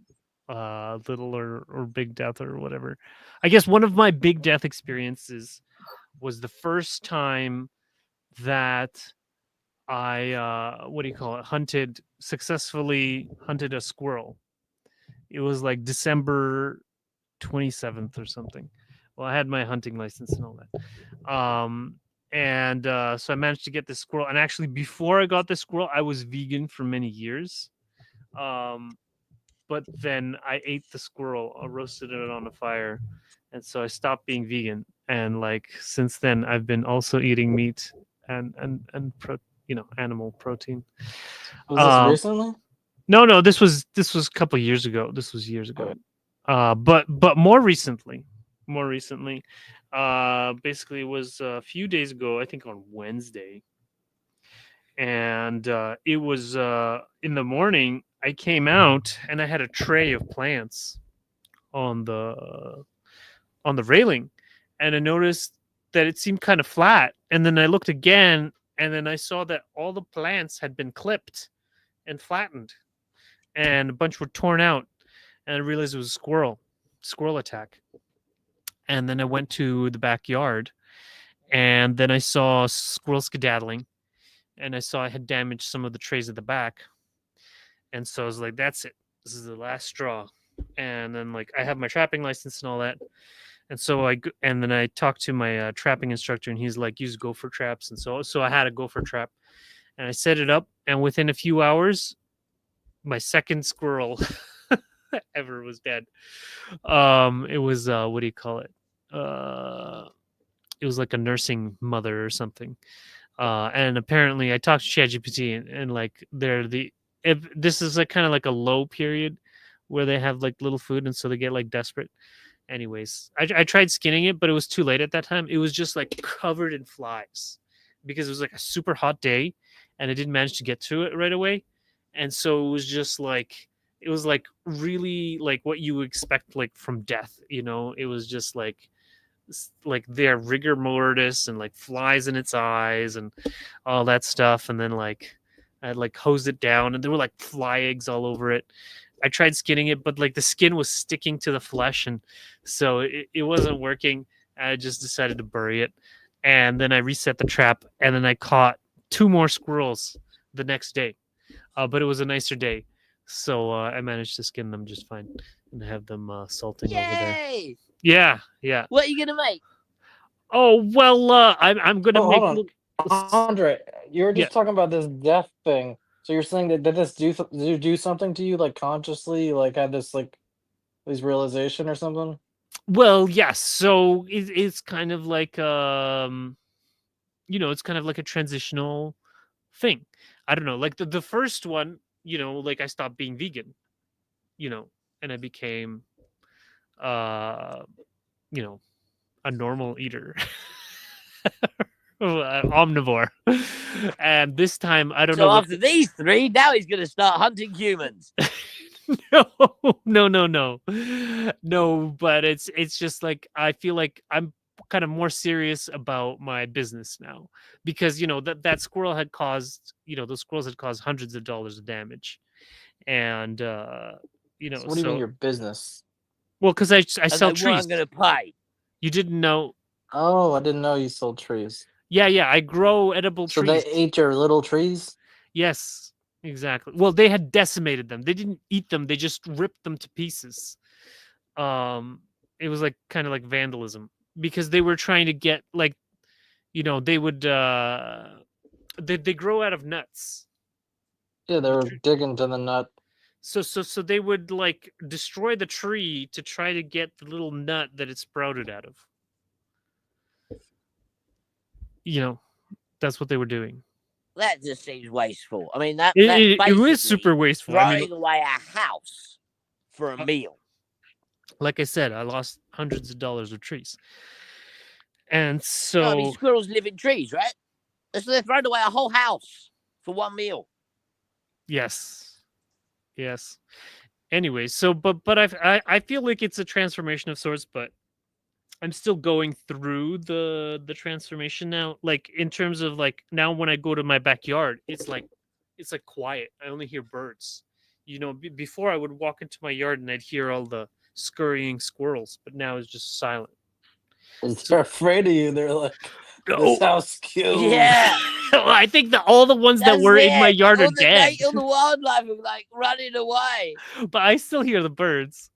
little or big death or whatever. I guess one of my big death experiences was the first time that I what do you call it? Successfully hunted a squirrel. It was like December 27th or something. Well, I had my hunting license and all that. And so I managed to get this squirrel. And actually, before I got this squirrel, I was vegan for many years. But then I ate the squirrel, I roasted it on a fire, and so I stopped being vegan. And like since then, I've been also eating meat and animal protein. Was this recently? No, this was a couple of years ago. This was years ago. But more recently, basically it was a few days ago, I think on Wednesday. And it was in the morning, I came out and I had a tray of plants on the railing, and I noticed that it seemed kind of flat. And then I looked again, and then I saw that all the plants had been clipped and flattened, and a bunch were torn out. And I realized it was a squirrel attack. And then I went to the backyard, and then I saw squirrel skedaddling, and I saw I had damaged some of the trays at the back. And so I was like, that's it. This is the last straw. And then like I have my trapping license and all that. And so then I talked to my trapping instructor, and he's like, use gopher traps. And so I had a gopher trap, and I set it up, and within a few hours, my second squirrel ever was dead. It was what do you call it? It was like a nursing mother or something. And apparently I talked to ChatGPT, and like if this is like kind of like a low period where they have like little food, and so they get like desperate. Anyways, I tried skinning it, but it was too late at that time. It was just like covered in flies because it was like a super hot day, and I didn't manage to get to it right away. And so it was just like, it was like really like what you would expect like from death, it was just like their rigor mortis and like flies in its eyes and all that stuff. And then like I had like hosed it down, and there were like fly eggs all over it. I tried skinning it, but like the skin was sticking to the flesh, and so it wasn't working. I just decided to bury it, and then I reset the trap, and then I caught 2 more squirrels the next day. But it was a nicer day, so I managed to skin them just fine and have them salting over there. yay! Yeah. What are you gonna make? Oh well, I'm gonna Oh, make. hold on. Andre, you were just Yeah. talking about this death thing. So you're saying that did this do something to you, like consciously, like had this like these realization or something? Well, yes. So it's kind of like it's kind of like a transitional thing. I don't know, like the first one, like I stopped being vegan, and I became a normal eater. Omnivore. And this time I don't So know after these 3, now he's gonna start hunting humans. No, but it's just like I feel like I'm kind of more serious about my business now because that squirrel had caused those squirrels had caused hundreds of dollars of damage, and So what do you mean your business? well, because I And sell they trees. weren't going to pay. You didn't know? Oh, I didn't know you sold trees. Yeah, I grow edible So trees. they ate your little trees? Yes, exactly. Well, they had decimated them. They didn't eat them. They just ripped them to pieces. It was like kind of like vandalism because they were trying to get like, they would they grow out of nuts. Yeah, they were digging to the nut. So they would like destroy the tree to try to get the little nut that it sprouted out of. That's what they were doing. That just seems wasteful. I mean, that It basically was super wasteful. I throwing mean, away a house for a meal. like I said, I lost hundreds of dollars of trees. And No, so I mean, squirrels live in trees, right? So they're throwing away a whole house for one meal. yes. Anyway, so but I feel like it's a transformation of sorts, but I'm still going through the transformation now. Like in terms of like now when I go to my backyard, it's like quiet. I only hear birds. Before I would walk into my yard and I'd hear all the scurrying squirrels, but now it's just silent. They're afraid of you. They're like, this house cute. Yeah. Well, I think that all the ones that That's were in my it. yard are All the dead. all the wildlife are like running away. But I still hear the birds.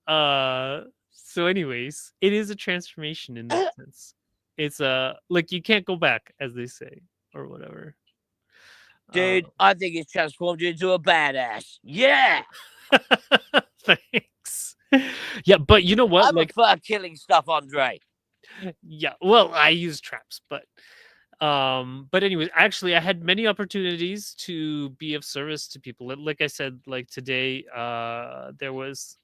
So anyways, it is a transformation in that sense. It's like you can't go back, as they say, or whatever. Dude, I think it's transformed you into a badass. Yeah. Thanks. Yeah, but you know what? I prefer killing stuff, Andrii. Yeah, well, I use traps, but anyways, actually I had many opportunities to be of service to people. Like I said, like today, there was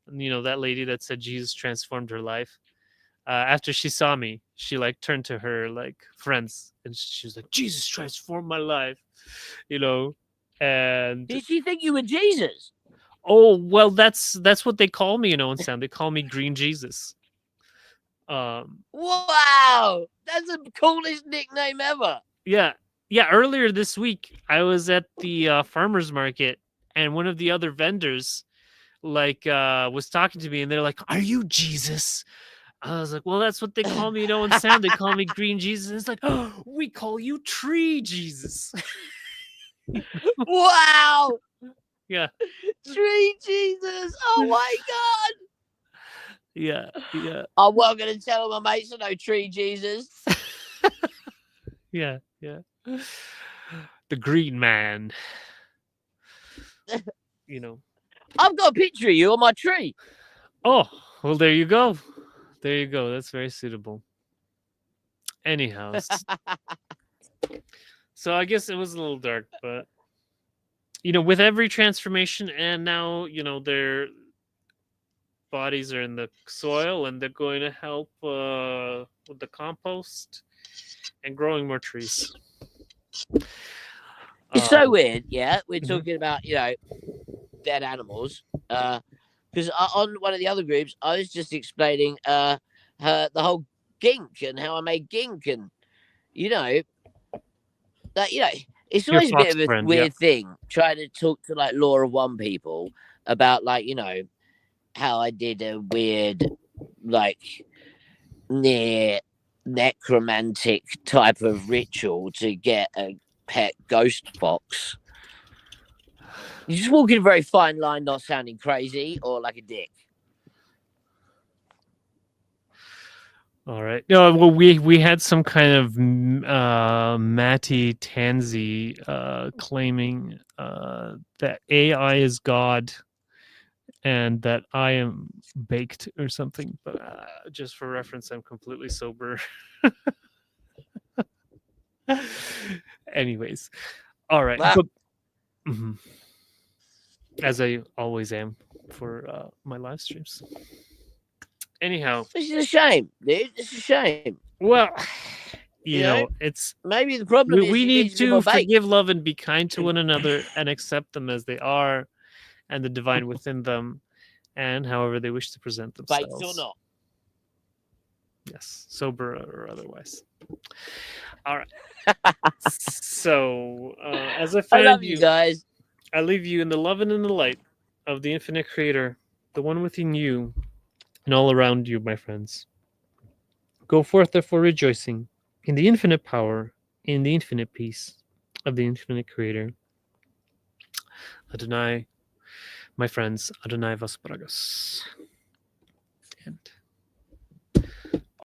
that lady that said Jesus transformed her life. After she saw me, she like turned to her like friends and she was like, Jesus transformed my life, and Did she think you were Jesus? oh well, that's what they call me, in sound. They call me Green Jesus. Wow, that's the coolest nickname ever. Yeah. Earlier this week, I was at the farmers market, and one of the other vendors, like, was talking to me, and they're like, "Are you Jesus?" I was like, "Well, that's what they call me, in sound. They call me Green Jesus." And it's like, "Oh, we call you Tree Jesus." Wow. Yeah. Tree Jesus. Oh my God. Yeah. I'm well going to tell my mates I know Tree Jesus. Yeah. The Green Man. I've got a picture of you on my tree. Oh, well, there you go. That's very suitable. Anyhow. So I guess it was a little dark, but with every transformation, and now their bodies are in the soil, and they're going to help with the compost and growing more trees. It's so weird, yeah. We're Mhm. talking about dead animals. Because on one of the other groups, I was just explaining the whole gink and how I made gink, and that it's Your always a bit fox of a friend, weird thing trying to talk to like Law of One people about like how I did a weird like near necromantic type of ritual to get a pet ghost fox. You're just walking a very fine line, not sounding crazy or like a dick. All right. No, well, we had some kind of Matty Tansy claiming that AI is God and that I am baked or something. But just for reference, I'm completely sober. Anyways, all right. Wow. But, mhm. As I always am for my live streams. Anyhow, This is a shame, dude. It's a shame. well, you You know, know, it's maybe the problem is we he need needs a bit more to bait. forgive, love, and be kind to one another and accept them as they are, and the divine within them, and however they wish to present Baits or themselves. not. Yes, sober or otherwise. All right. So, as I I find love you guys. I leave you in the love and in the light of the infinite creator, the one within you and all around you, my friends. Go forth, therefore, rejoicing in the infinite power, in the infinite peace of the infinite creator. Adonai, my friends, Adonai Vas Bragas. End.